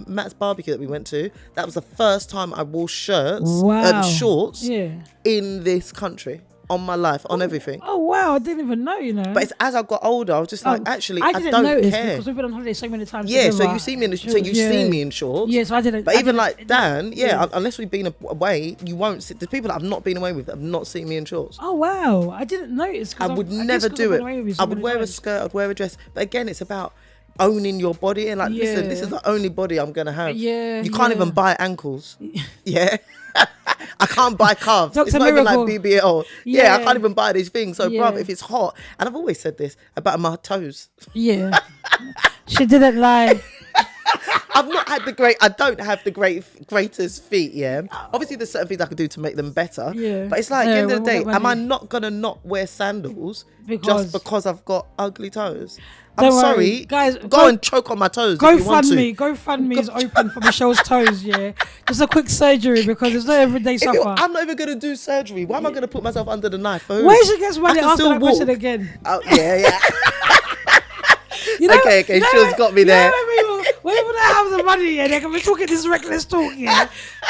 Matt's barbecue that we went to, that was the first time I wore shorts Yeah. in this country. On my life, on everything. Oh wow, I didn't even know, you know. But it's as I got older, I was just like, actually, I didn't don't notice care. because we've been on holiday so many times. Yeah, together. so you see me in the, so you've seen me in shorts. Yeah, so I didn't. But I even didn't- like Dan, unless we've been away, you won't see the people that I've not been away with have not seen me in shorts. Oh wow, I didn't notice. 'Cause I would guess never 'cause do I've it. been away with you so I would many wear a times. skirt, I'd wear a dress. But again, it's about owning your body and like, listen, this is the only body I'm gonna have. Yeah, you can't even buy ankles. Yeah. I can't buy calves. Dr. It's not Miracle. even like BBL. Yeah, I Yeah. can't even buy these things. So, Yeah. bruv, if it's hot, and I've always said this about my toes. Yeah, she didn't lie. I've not had I don't have the greatest feet, yeah. Obviously, there's certain things I could do to make them better. Yeah. But it's like, at the end of the we'll day, get am I money. not going to not wear sandals Because- just because I've got ugly toes? Don't I'm worry, sorry. guys, Go and choke on my toes Go if you want fund to. me. Go fund me is open for Michelle's toes. Yeah, just a quick surgery because it's not everyday suffer. I'm not even going to do surgery. Why am I going to put myself under the knife? For who? Where she gets money I can after still that person walk. again? Oh, yeah. You know, Okay, you know Shill's when- got me you know there. when people don't have the money, yeah, they can be talking this reckless talk, yeah.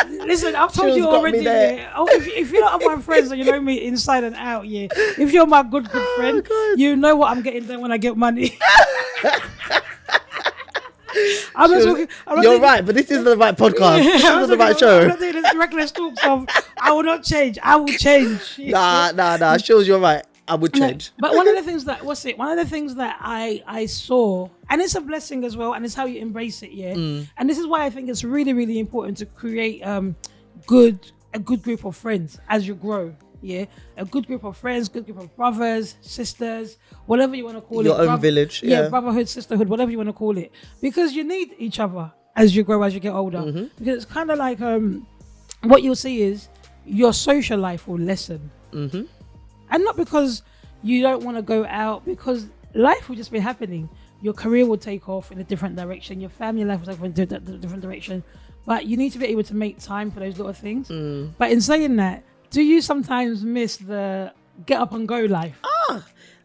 Listen, I've told Shill's you got me already, there. yeah. Oh, if you're not my friends and you know me inside and out, yeah. If you're my good friend, God. you know what I'm getting done when I get money. I'm not talking. I'm not You're doing- right, but this isn't the right podcast. Yeah, This I'm isn't the not right doing- I'm show. not doing this reckless talks of I will not change. I will change. Nah. Shows you're right. I would No, change. but one of the things that one of the things that I saw, and it's a blessing as well, and it's how you embrace it, yeah. And this is why I think it's really, really important to create a good group of friends as you grow. Yeah, a good group of friends, good group of brothers, sisters, whatever you want to call Your it. own village, yeah. Brotherhood, sisterhood, whatever you want to call it, because you need each other as you grow, as you get older. Mm-hmm. Because it's kind of like what you'll see is your social life will lessen. Mm-hmm. And not because you don't want to go out, because life will just be happening. Your career will take off in a different direction. Your family life will take off in a different direction. But you need to be able to make time for those little things. But in saying that, do you sometimes miss the get up and go life?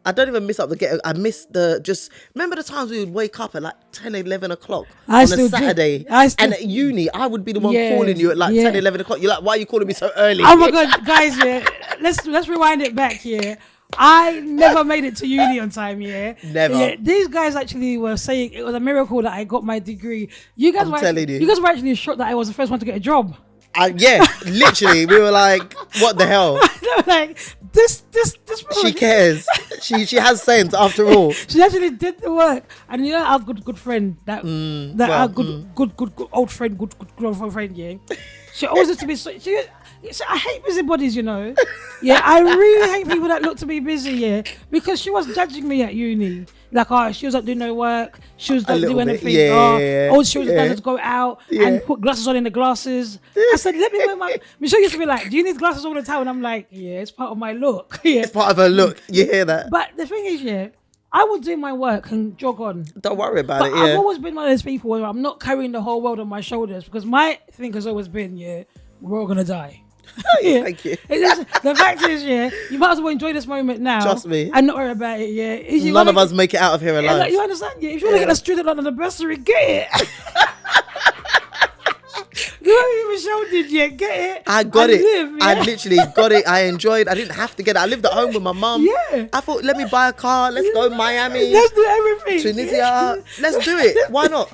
I don't even miss up the get. I miss remember the times we would wake up at like 10, 11 o'clock I on still a do. Saturday. And at uni, I would be the one Yeah, calling you at like yeah. 10, 11 o'clock. You're like, why are you calling me so early? Oh my God, guys, yeah. Let's rewind it back here. I never made it to uni on time, yeah. Never. Yeah, these guys actually were saying it was a miracle that I got my degree. You guys I'm were telling actually, you. you guys were actually shocked that I was the first one to get a job. Yeah, literally. We were like, what the hell? They were like, this She cares. She has sense after all. She actually did the work, and you know our good friend our good old friend, good old friend, yeah. She always used to be so. I hate busybodies, you know. Yeah, I really hate people that look to be busy, yeah, because she was judging me at uni. Like, oh, she was not doing no work. She was not little doing bit, anything. yeah, All she was yeah. done is go out and put glasses on in the glasses. I said, let me wear my. Michelle used to be like, do you need glasses all the time? And I'm like, yeah, it's part of my look. Yeah. It's part of her look. You hear that? But the thing is, yeah, I will do my work and jog on. Don't worry about But it. I've Yeah. always been one of those people where I'm not carrying the whole world on my shoulders, because my thing has always been, yeah, we're all gonna die. Yeah. Thank you. The fact is, yeah, you might as well enjoy this moment now. Trust me. And not worry about it, yeah. If you None wanna of us make it out of here yeah, alive. like, you understand? Yeah, if you want to get a student loan on the bursary, get it. You know what Michelle did, yeah, get it. I got and it. Live, yeah? I literally got it. I enjoyed. I didn't have to get it. I lived at home with my mum. Yeah. I thought, let me buy a car. Let's go Miami, Let's do everything. Tunisia. Let's do it. Why not?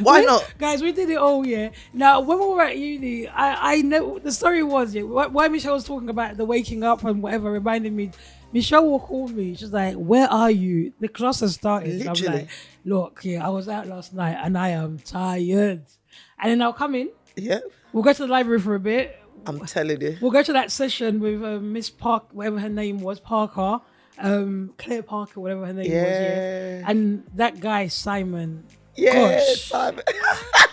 Why not? Guys, we did it all, yeah. Now, when we were at uni, I know the story was, yeah, why Michelle was talking about the waking up and whatever, reminded me, Michelle will call me. She's like, where are you? The class has started. And I'm Literally. like, look, yeah, I was out last night and I am tired. And then I'll come in, Yeah. we'll go to the library for a bit. I'm telling you. We'll go to that session with Miss Park, whatever her name was, Parker, Claire Parker, whatever her name was, yeah. And that guy, Simon. Yeah. Gosh. Simon.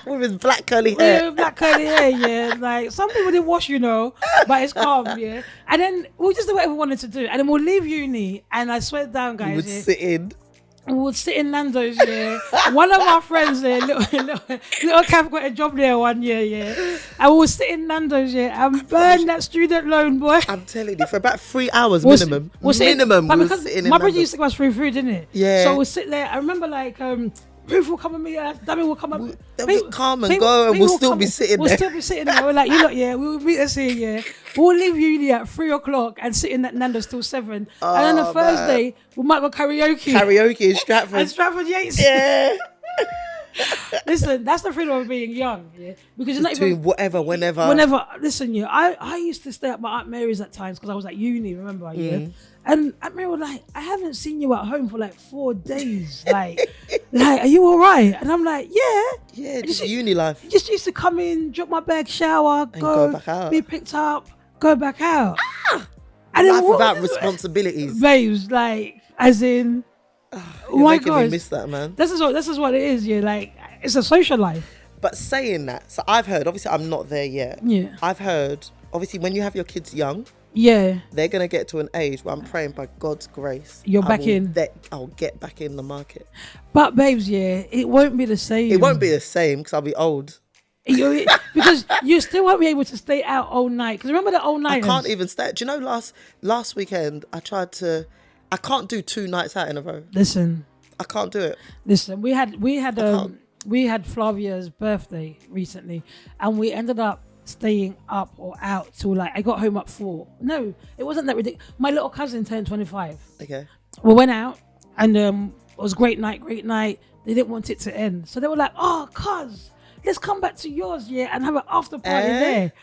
With his black curly hair. Yeah, black curly hair, yeah. Like, some people didn't wash, you know, but it's calm, yeah. And then we'll just do whatever we wanted to do. And then we'll leave uni, and I swear down, You guys, would yeah, sit in. we would sit in Nando's, yeah. One of our friends there, little Cav got a job there one year, yeah. And we would sit in Nando's, yeah, and burn that student loan, boy. I'm telling you, for about 3 hours minimum. We'll minimum, but we'll because sit in my brother Nando's. used to give us free food, didn't it? Yeah. So we'll sit there. I remember like Ruth will come and meet us, Damien will come up. They'll just come and go, and we'll still be sitting We'll there. still be sitting there. We're like, you lot, yeah, we will meet us here, yeah. We'll leave uni at 3 o'clock and sit in that Nando's till 7. And on a Thursday, we might go karaoke. Karaoke in Stratford. And Stratford Yates. Yeah. Listen, that's the freedom of being young, yeah. Because you're not Doing even whatever, whenever. Listen, yeah. I used to stay at my Aunt Mary's at times because I was at uni, remember, yeah. And Aunt Mary was like, I haven't seen you at home for like 4 days. Like, are you all right? And I'm like, yeah. Yeah, just uni life. Just used to come in, drop my bag, shower, go back out. Be picked up, go back out. And Life without responsibilities. Babes, like, as in, You're making me miss that, man. This is what it is, yeah. Like, it's a social life. But saying that, so I've heard, obviously I'm not there yet. Yeah. I've heard, obviously when you have your kids young, yeah, they're going to get to an age where I'm praying by God's grace. I'll get back in the market. But babes, yeah, it won't be the same. It won't be the same because I'll be old. Because you still won't be able to stay out all night. Because remember the all night? I can't even stay. Do you know last weekend I can't do 2 nights out in a row. Listen. I can't do it. Listen, we had Flavia's birthday recently, and we ended up staying up or out till like I got home at 4. No, it wasn't that ridiculous. My little cousin turned 25. Okay. We went out and it was great night. They didn't want it to end, so they were like, "Oh, cuz, let's come back to yours, yeah, and have an after party there."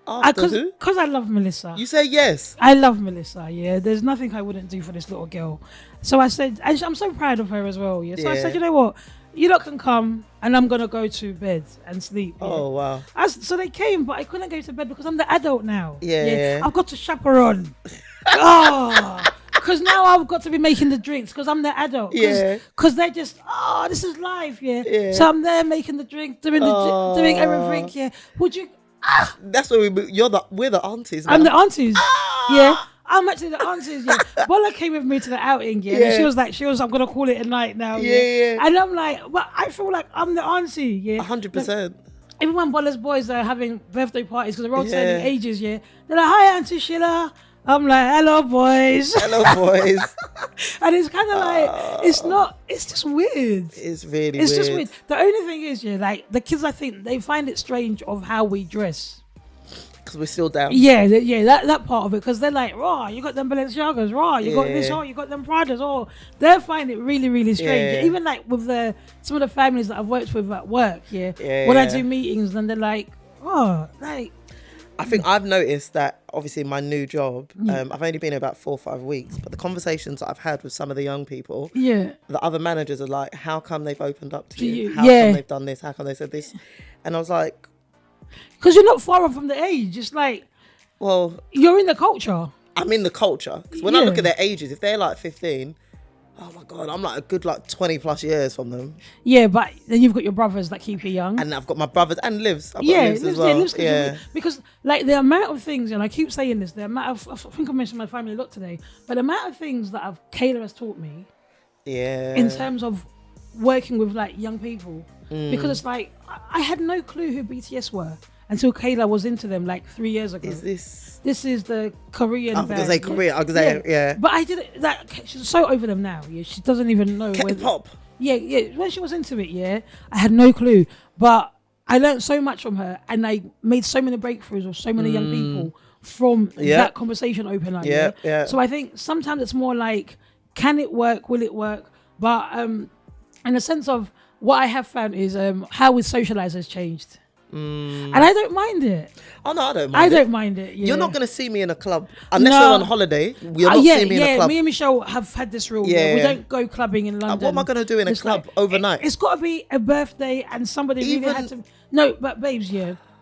Because I love Melissa. You say yes. I love Melissa, yeah. There's nothing I wouldn't do for this little girl. So I said, and I'm so proud of her as well, yeah. So I said, you know what? You lot can come and I'm going to go to bed and sleep. Yeah? Oh, wow. So they came, but I couldn't go to bed because I'm the adult now. Yeah. I've got to chaperone. Because now I've got to be making the drinks because I'm the adult. Because they're just, this is life, yeah. So I'm there making the drink, doing everything, yeah. Would you... That's where we're the aunties now. I'm the aunties. Yeah. I'm actually the aunties, yeah. Bola came with me to the outing, yeah. And she was I'm gonna call it a night now. Yeah. And I'm like, but I feel like I'm the auntie, yeah. 100%. Even when Bola's boys are having birthday parties because they're all turning ages, yeah. They're like, hi, Auntie Sheila. I'm like, hello, boys. Hello, boys. And it's kind of like, it's just weird. It's really It's just weird. The only thing is, yeah, like the kids, I think they find it strange of how we dress. Because we're still down. Yeah, that part of it. Because they're like, raw, you got them Balenciagas, raw, you got this, you got them Pradas, they find it really, really strange. Yeah. Even like with some of the families that I've worked with at work, when I do meetings, then they're like, I think I've noticed that obviously in my new job, I've only been here about 4 or 5 weeks, but the conversations that I've had with some of the young people, the other managers are like, how come they've opened up to you? How come they've done this? How come they said this? And I was like... Because you're not far off from the age. It's like, well... You're in the culture. I'm in the culture. Because when I look at their ages, if they're like 15... Oh my God, I'm like a good 20 plus years from them. Yeah, but then you've got your brothers that keep you young. And I've got my brothers and Livs. I've got Livs as well. Livs because like the amount of things, and I keep saying this, the amount of, I think I mentioned my family a lot today, but the amount of things that Kayla has taught me. Yeah. In terms of working with like young people. Because it's like, I had no clue who BTS were until Kayla was into them like 3 years ago. This is the Korean band. I was going to say Korea. I was going to say, But I did it, she's so over them now. Yeah, she doesn't even know. K-pop. Yeah. When she was into it, I had no clue. But I learned so much from her and I made so many breakthroughs with so many young people from that conversation open up. Yeah. So I think sometimes it's more like, can it work? Will it work? But in the sense of what I have found is how we socialize has changed. And I don't mind it. Oh no, I don't mind it. Yeah. You're not going to see me in a club unless we're on holiday. You're not seeing me in a club. Me and Michelle have had this rule. Yeah. We don't go clubbing in London. What am I going to do in a club overnight? It's got to be a birthday and somebody really had to. No, but babes,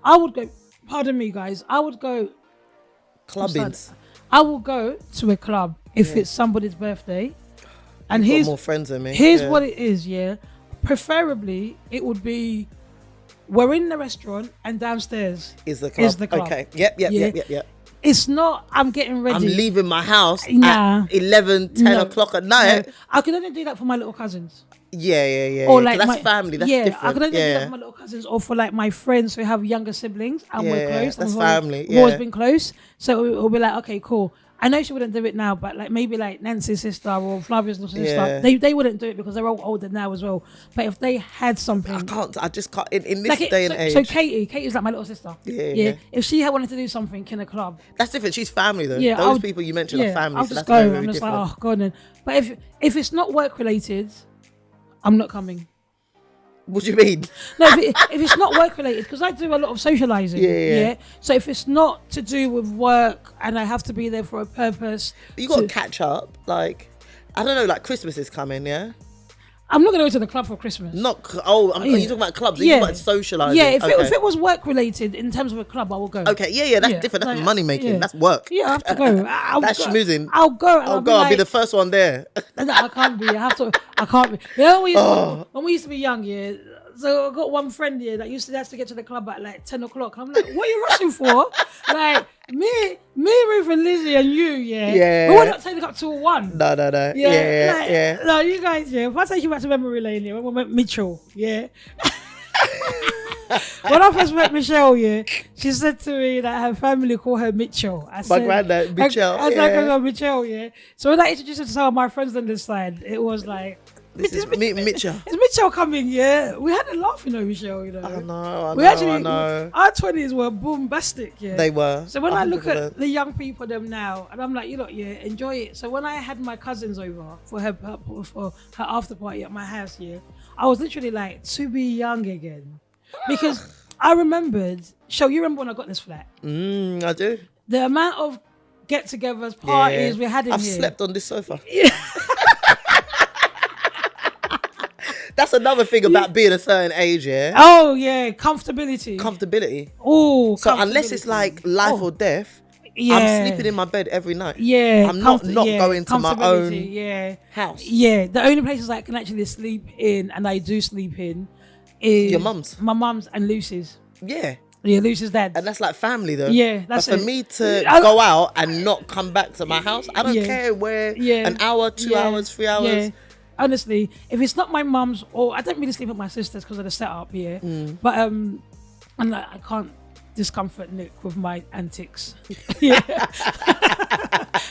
I would go. Pardon me, guys. I would go clubbing. I will go to a club if it's somebody's birthday. And here's more friends than me. Here's what it is. Preferably, it would be. We're in the restaurant and downstairs is the club. Okay. Yep. It's not, I'm getting ready. I'm leaving my house Nah. at 11, 10 No. o'clock at night. No. I could only do that for my little cousins. Yeah. Or yeah. like 'Cause my that's family. That's I different. could only do that Yeah. for my little cousins, or for like my friends who have younger siblings and we're Yeah, close. that's and family, We've always yeah. been close, so we'll be like, okay, cool. I know she wouldn't do it now, but like maybe like Nancy's sister or Flavia's little sister, Yeah. they wouldn't do it because they're all older now as well. But if they had something, I just can't. In this like day and age. so Katie's like my little sister. Yeah. If she had wanted to do something in a club, That's different. She's family though. yeah, Those people you mentioned are family, I'll so just that's very, go. very I'm just different. like, oh god. Then. But if it's not work related, I'm not coming. What do you mean? No, if it's not work related, because I do a lot of socializing. Yeah. So if it's not to do with work and I have to be there for a purpose, You got to catch up. Like, I don't know. Like Christmas is coming. Yeah. I'm not going to go to the club for Christmas. You talking about clubs? You about socializing? Yeah, if Okay. it was work related in terms of a club, I will go. Okay, yeah, that's Yeah, different. That's like, money making. yeah. That's work. Yeah, I have to go. That's schmoozing. I'll go. And I'll go. I'll be like, the first one there. No, I can't be. I can't be. You know, when we used to be young, yeah. So I got one friend here that used to have to get to the club at like 10 o'clock. I'm like, what are you rushing for? Like me, Ruth and Lizzie and you, Yeah. But we're not taking up till 1. No. Yeah. No, you guys, yeah. If I take you back to memory lane, yeah, when we met Mitchell, yeah. When I first met Michelle, yeah, she said to me that her family call her Mitchell. My granddad, Mitchell. I said, yeah. Mitchell, yeah. So when I introduced her to some of my friends on this side, it was like, This is Mitchell. Is Mitchell coming? Yeah, we had a laugh, Michelle. I know. I know. Our 20s were bombastic. Yeah, They were. So when 100%. I look 100%. at the young people them now, and I'm like, enjoy it. So when I had my cousins over for her after party at my house, yeah, I was literally like to be young again, because I remembered. You remember when I got this flat? I do. The amount of get-togethers, parties we had in I've here. slept on this sofa. Yeah. That's another thing about being a certain age, yeah? Oh, yeah. Comfortability. Oh, so unless it's like life or death, I'm sleeping in my bed every night. Yeah. I'm not going to my own house. Yeah. The only places I can actually sleep in, and I do sleep in, is your mum's. My mum's and Lucy's. Yeah. Yeah, Lucy's dad. And that's like family though. Yeah, that's but for me to go out and not come back to my house, I don't care where, an hour, 2 hours, 3 hours. Yeah. Honestly, if it's not my mum's, or I don't really sleep with my sisters because of the setup here, but and I can't discomfort Nick with my antics. Yeah,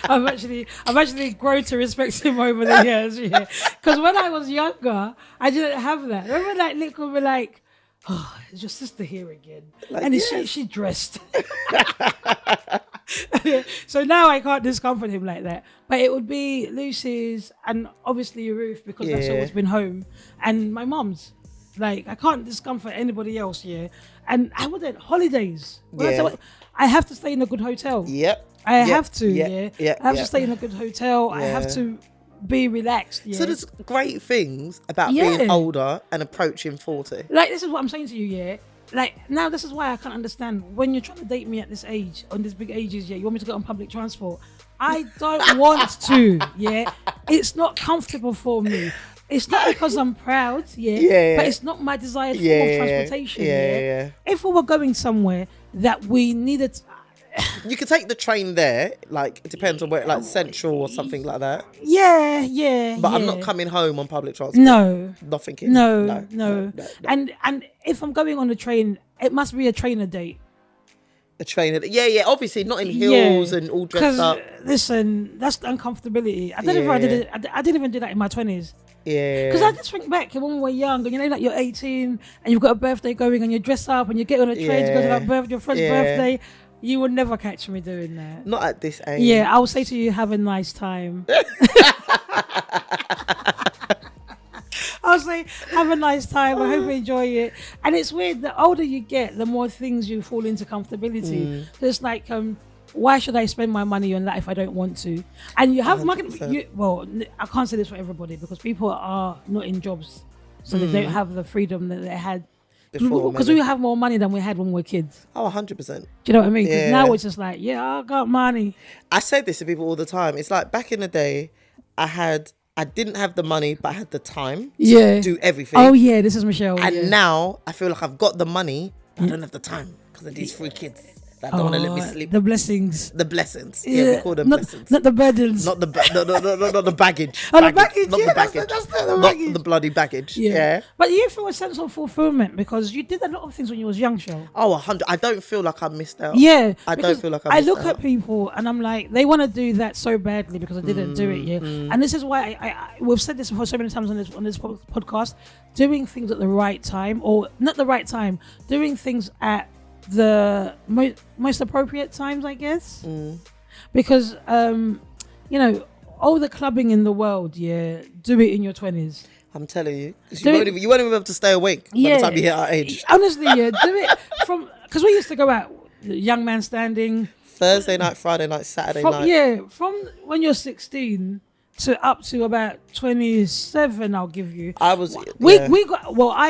I've actually grown to respect him over the years. Yeah, because when I was younger, I didn't have that. Remember, like Nick would be like, "Oh, is your sister here again?" Like, and yes. she dressed. So now I can't discomfort him like that. But it would be Lucy's and obviously Ruth, because that's always been home, and my mum's. Like, I can't discomfort anybody else, yeah. And I wouldn't holidays. I have to stay in a good hotel. Yep. I have to, yeah. I have to stay in a good hotel. I have to be relaxed. Yeah. So there's great things about being older and approaching 40. Like, this is what I'm saying to you, yeah. Like, now this is why I can't understand when you're trying to date me at this age, on these big ages, yeah, you want me to go on public transport. I don't want to, yeah. It's not comfortable for me. It's not because I'm proud, but it's not my desired form of transportation. Yeah. If we were going somewhere that we needed, you could take the train there. Like, it depends on where, like Central or something like that. Yeah. But I'm not coming home on public transport. No, not thinking. No. And if I'm going on a train, it must be a trainer date. A trainer, obviously not in heels and all dressed up. Listen, that's the uncomfortability. I don't know if I did it. I didn't even do that in my 20s. Yeah. Because I just think back when we were young, and like you're 18 and you've got a birthday going and you dress up and you get on a train to go to that your friend's birthday. You would never catch me doing that. Not at this age. Yeah, I will say to you, have a nice time. I'll say, have a nice time. I hope you enjoy it. And it's weird, the older you get, the more things you fall into comfortability. So it's like, why should I spend my money on that if I don't want to? And you have well, I can't say this for everybody, because people are not in jobs, so they don't have the freedom that they had before. Because we have more money than we had when we were kids. Oh, 100%. Do you know what I mean? Because now it's just like, I got money. I say this to people all the time. It's like back in the day, I didn't have the money, but I had the time to do everything. Oh yeah, this is Michelle. And now I feel like I've got the money, but I don't have the time because of these 3 kids that don't want to let me sleep. The blessings. The blessings. Yeah, we call them not, blessings. Not the burdens. Not the not the baggage. Oh, the baggage. Not Yeah, the baggage. that's the Not baggage. the bloody baggage. Yeah. But you feel a sense of fulfillment because you did a lot of things when you was young, Shell. Oh, 100. I don't feel like I missed out. Yeah. I don't feel like I I missed look out. at people and I'm like, they want to do that so badly because I didn't do it. Yeah. And this is why we've said this before so many times on this podcast. Doing things at the right time, or not the right time, doing things at the most appropriate times, I guess. Because you know, all the clubbing in the world, do it in your 20s. I'm telling you, because you won't even be able to stay awake by the time you hit our age. Honestly, do it because we used to go out, young man standing, Thursday night, Friday night, Saturday night. Yeah, from when you're 16 to up to about 27, I'll give you. I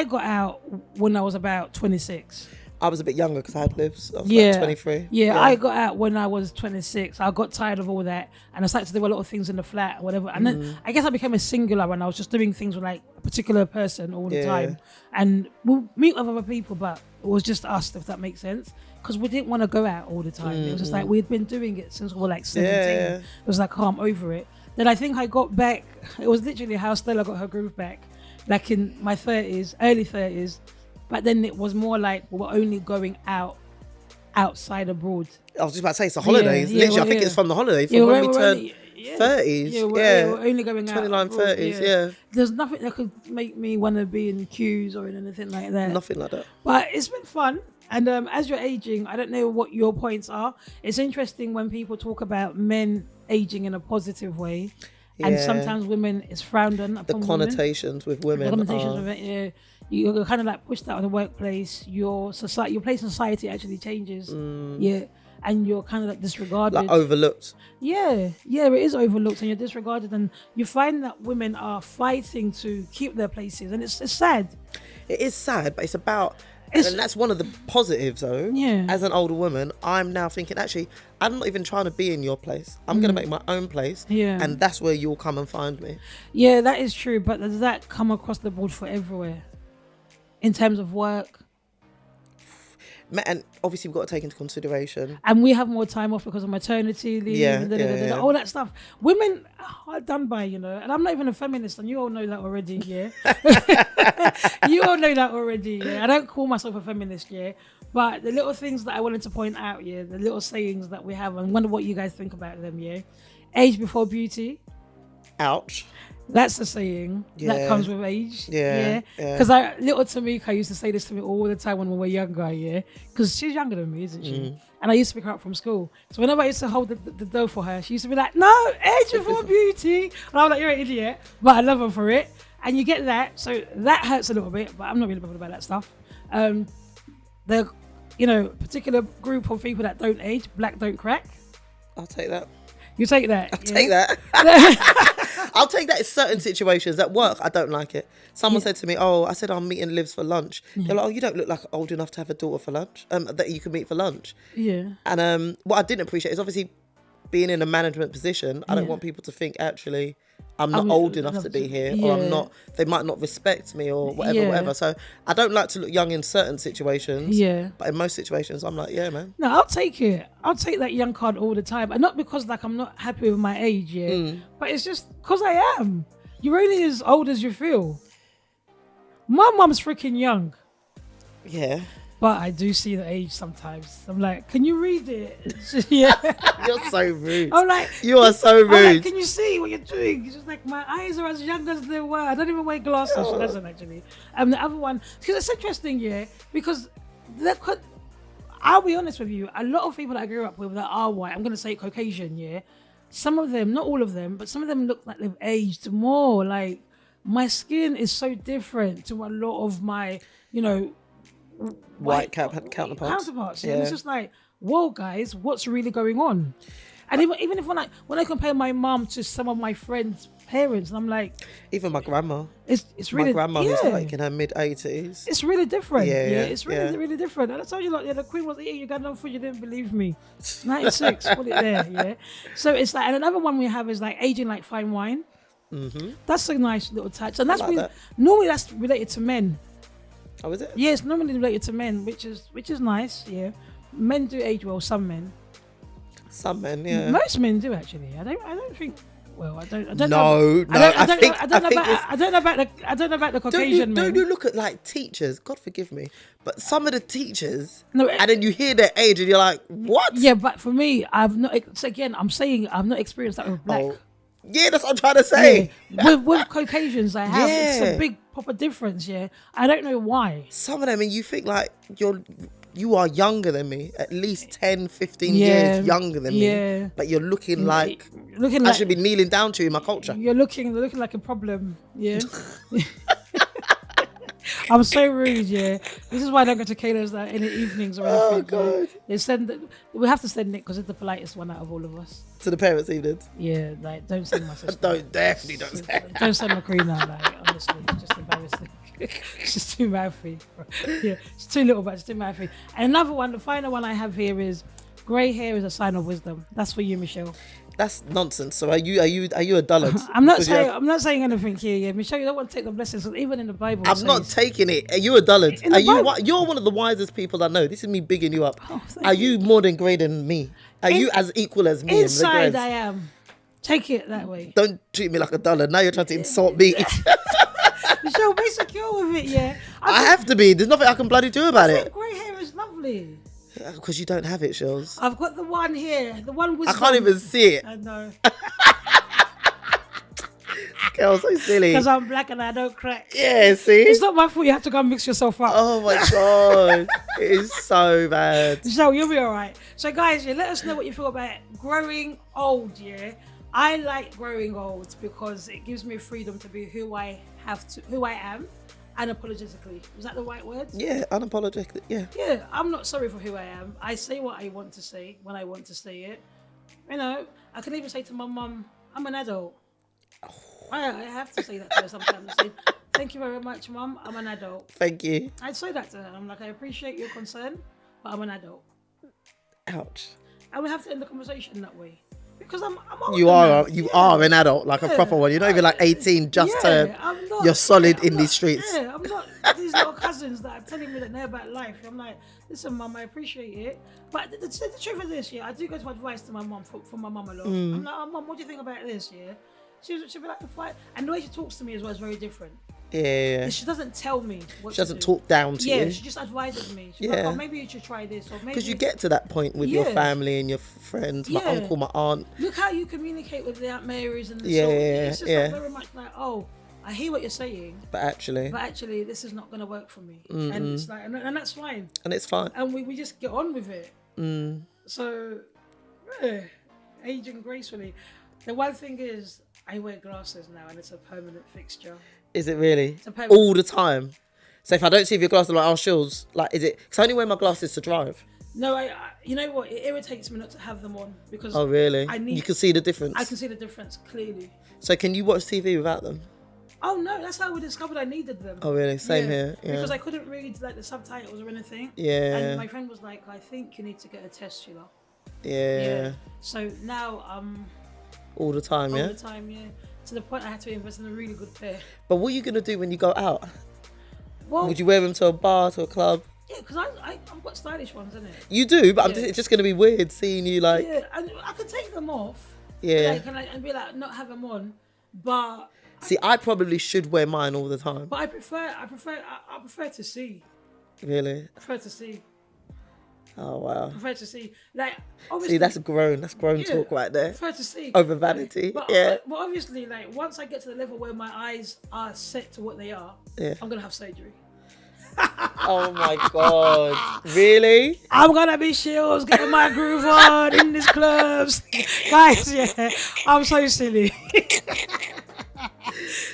got out when I was about 26. I was a bit younger because I had lives. I was like 23. Yeah, I got out when I was 26. I got tired of all that and I started to do a lot of things in the flat or whatever. And then I guess I became a singular and I was just doing things with like a particular person all the time. And we'll meet with other people, but it was just us, if that makes sense. Because we didn't want to go out all the time. It was just like we'd been doing it since we were like 17. It was like, oh, I'm over it. Then I think I got back, it was literally how Stella got her groove back, like in my 30s, early 30s. But then it was more like we were only going outside abroad. I was just about to say, it's the holidays. Literally, I think it's from the holiday, from when we turned 30s. We're only going 29, out 29, 30s, There's nothing that could make me want to be in queues or in anything like that. Nothing like that. But it's been fun. And as you're aging, I don't know what your points are. It's interesting when people talk about men aging in a positive way. And sometimes women is frowned on upon the connotations with women. The connotations with it, you're kind of like pushed out of the workplace. Your place in society actually changes. And you're kind of like disregarded. Like overlooked. Yeah, it is overlooked and you're disregarded. And you find that women are fighting to keep their places. And it's sad. It is sad, but it's about... and that's one of the positives, though. Yeah. As an older woman, I'm now thinking, actually, I'm not even trying to be in your place. I'm going to make my own place. Yeah. And that's where you'll come and find me. Yeah, that is true. But does that come across the board for everywhere? In terms of work? And obviously, we've got to take into consideration. And we have more time off because of maternity leave. All that stuff. Women are done by, And I'm not even a feminist, and you all know that already, You all know that already, I don't call myself a feminist, But the little things that I wanted to point out, the little sayings that we have, and wonder what you guys think about them, Age before beauty. Ouch. That's the saying that comes with age. Because little Tamika used to say this to me all the time when we were younger, because she's younger than me, isn't she? And I used to pick her up from school. So whenever I used to hold the dough for her, she used to be like, no, age before beauty. And I was like, you're an idiot. But I love her for it. And you get that. So that hurts a little bit, but I'm not really bothered about that stuff. The particular group of people that don't age, black don't crack. I'll take that. You take that? I'll take that. I'll take that in certain situations. At work, I don't like it. Someone said to me, I said, I'm meeting Livs for lunch. They're like, you don't look like old enough to have a daughter for lunch, that you can meet for lunch. Yeah. And what I didn't appreciate is obviously being in a management position, I don't want people to think, actually, I'm not old enough to be here, or I'm not, they might not respect me or whatever. So I don't like to look young in certain situations. Yeah. But in most situations, I'm like, yeah, man. No, I'll take it. I'll take that young card all the time. And not because I'm not happy with my age, but it's just because I am. You're only as old as you feel. My mum's freaking young. Yeah. But I do see the age sometimes. I'm like, can you read it? You're so rude. I'm like, you are so rude. I'm like, can you see what you're doing? It's just like, my eyes are as young as they were. I don't even wear glasses. She doesn't actually. The other one, because it's interesting, because I'll be honest with you, a lot of people that I grew up with that are white, I'm going to say Caucasian, some of them, not all of them, but some of them look like they've aged more. Like, my skin is so different to a lot of my, white counterparts. And it's just like, whoa, guys, what's really going on? And even if when I compare my mom to some of my friends' parents, and I'm like, even my grandma, it's really, my grandma who's like in her mid-80s. It's really different. It's really different. And I told you, the Queen was eating, you got no food, you didn't believe me. 96, put it there. So it's like, and another one we have is like aging like fine wine. Mm-hmm. That's a nice little touch, and normally that's related to men. Oh, is it? Yeah, it's normally related to men, which is nice. Yeah, men do age well. Some men. Some men, yeah. Most men do actually. I don't think. Well, I don't. No, I don't know about the Caucasian men. Don't you look at like teachers? God forgive me, but some of the teachers, No, and then you hear their age, and you're like, what? Yeah, but for me, I've not. So again, I'm saying I've not experienced that with black. Oh, yeah, that's what I'm trying to say. Yeah. With Caucasians, I have. It's Yeah. a big proper difference. Yeah, I don't know why. Some of them, and you think like you are younger than me, at least 10, 15 Yeah. years younger than Yeah. me, but you're looking like Looking I like should be kneeling down to you in my culture. you're looking like a problem. Yeah. I'm so rude, yeah. This is why I don't go to Kayla's in the evenings or anything. Oh, God. They we have to send Nick because it's the politest one out of all of us. To the parents' evenings. Yeah, like don't send my sister. Definitely don't say. Don't send Macrina, like honestly, it's just embarrassing. It's just too mouthy. Yeah, it's too little, but it's too mouthy. And another one, the final one I have here is grey hair is a sign of wisdom. That's for you, Michelle. That's nonsense. So are you a dullard? I'm not Because saying I'm not saying anything here. Yeah, Michelle, you don't want to take the blessings. 'Cause even in the Bible, it I'm not says- taking it. Are you a dullard? In the Are you? Bible- You're one of the wisest people I know. This is me bigging you up. Oh, thank Are you more than great than me? Are you as equal as me? Inside, in the I am. Take it that way. Don't treat me like a dullard. Now you're trying to insult me. Michelle, be secure with it, yeah. I have to be. There's nothing I can bloody do about it. Grey hair is lovely. Because you don't have it, Shills. I've got the one here, the one with. I can't even see it. I know. Girl, so silly. Because I'm black and I don't crack. Yeah, see? It's not my fault. You have to go and mix yourself up. Oh my God. It is so bad. So you'll be all right. So guys, yeah, let us know what you feel about growing old. Yeah, I like growing old because it gives me freedom to be who I am, unapologetically. Is that the right word? Yeah, unapologetic. Yeah. Yeah, I'm not sorry for who I am. I say what I want to say when I want to say it. You know, I can even say to my mum, I'm an adult. I have to say that to her sometimes. I say, thank you very much, Mum. I'm an adult. Thank you. I'd say that to her. I'm like, I appreciate your concern, but I'm an adult. Ouch. And we have to end the conversation that way. Because I'm older You now. are an adult, like a proper one. You're not even like 18, just turned. I'm not. You're solid I'm in not- these streets. Yeah, I'm not these little cousins that are telling me that know about life. I'm like, listen, Mum, I appreciate it. But the truth of this, yeah, I do go to advice to my mum for my mum a lot. I'm like, oh, Mum, what do you think about this, yeah? She'll be like, fight. And the way she talks to me as well is very different. Yeah. She doesn't tell me what She doesn't to do. talk down to Yeah, you. she just advises me. She's Yeah. like, oh, maybe you should try this. Or maybe Because you get to that point with your Yeah. family and your friends, my Yeah. uncle, my aunt. Look how you communicate with the Aunt Marys and the Yeah, so yeah, it's just yeah. like very much like, oh, I hear what you're saying, But actually, this is not going to work for me. And it's like, and that's fine. and it's fine. And we just get on with it. So, yeah, aging gracefully. The one thing is, I wear glasses now, and it's a permanent fixture. Is it really? It's a permanent. All the time. So if I don't see your glasses, I'm like, oh, Shills, like, is it? Because I only wear my glasses to drive. No, I you know what? It irritates me not to have them on because Oh, really? I need- You can see the difference. I can see the difference clearly. So can you watch TV without them? Oh no, that's how we discovered I needed them. Oh, really? Same here. Yeah. Because I couldn't read like the subtitles or anything. Yeah. And my friend was like, I think you need to get a test, Sheila. Yeah. So now All the time, all yeah? the time, yeah. To the point I had to invest in a really good pair. But what are you going to do when you go out? Well, Would you wear them to a bar, to a club? yeah, because I've got stylish ones, isn't it? You do, but Yeah. it's just going to be weird seeing you like, Yeah, and I could take them off. yeah. Like, and be like, not have them on, but See, I probably should wear mine all the time. I prefer to see. Really? I prefer to see. Oh, wow. I prefer to see. Like, obviously. See, that's grown Yeah, talk right I there. prefer to see. Over vanity. But, Yeah. but obviously, like, once I get to the level where my eyes are set to what they are, Yeah. I'm gonna have surgery. Oh my God. Really? I'm gonna be Shields getting my groove on in these clubs. Guys, yeah, I'm so silly.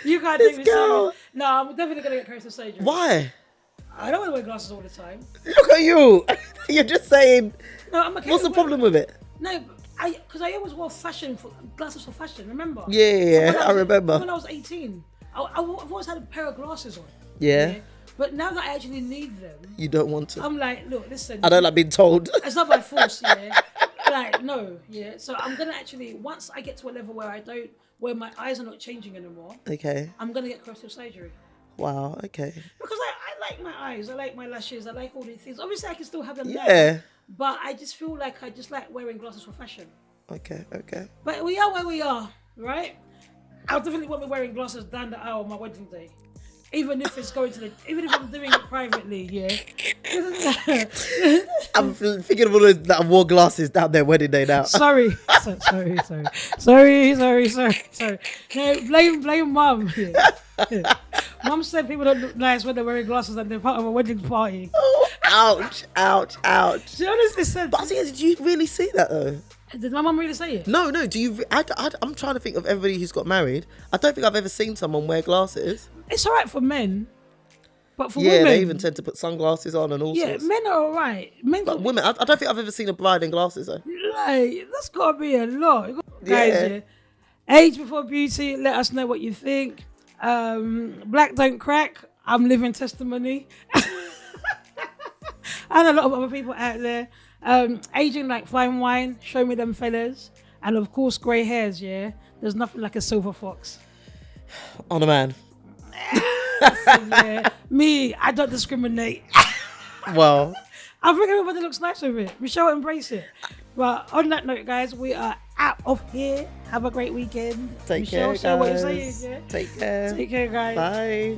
You can't take me girl. serious. No, I'm definitely gonna get corrective surgery. Why? I don't want to wear glasses all the time. Look at you. You're just saying, No, I'm okay. what's the with problem with it? No, because I always wore glasses for fashion. Remember? Yeah, So I remember. When I was 18, I've always had a pair of glasses on. Yeah. But now that I actually need them, You don't want to. I'm like, look, listen. I don't like being told. It's not by force, yeah. Like, no, yeah. So I'm gonna actually, once I get to a level where my eyes are not changing anymore, Okay. I'm gonna get corrective surgery. Wow. Okay. Because I like my eyes, I like my lashes, I like all these things. Obviously, I can still have them now, Yeah. But I just feel like I just like wearing glasses for fashion. Okay. But we are where we are, right? I definitely won't be wearing glasses down the aisle on my wedding day. Even if even if I'm doing it privately, yeah. I'm thinking of all those that wore glasses down their wedding day now. Sorry. No, blame mum. Yeah. Mum said people don't look nice when they're wearing glasses and they're part of a wedding party. Oh, ouch. She honestly said. But I think, did you really see that though? Did my mum really say it? No. Do you? I'm trying to think of everybody who's got married. I don't think I've ever seen someone wear glasses. It's alright for men, but for Yeah, women, they even tend to put sunglasses on and all yeah, sorts. men are alright. Men, But women, I don't think I've ever seen a bride in glasses though. like that's gotta be a lot. Guys, yeah. Age before beauty. Let us know what you think. Black don't crack. I'm living testimony. And a lot of other people out there. Aging like fine wine. Show me them fellas. And of course, grey hairs. Yeah, there's nothing like a silver fox. On a man. Yeah. Me, I don't discriminate. Well, I think everybody looks nice with it. We shall embrace it. But on that note, guys, we are out of here. Have a great weekend. Take care, Michelle, say what you're guys. saying, yeah? Take care. Take care, guys. Bye.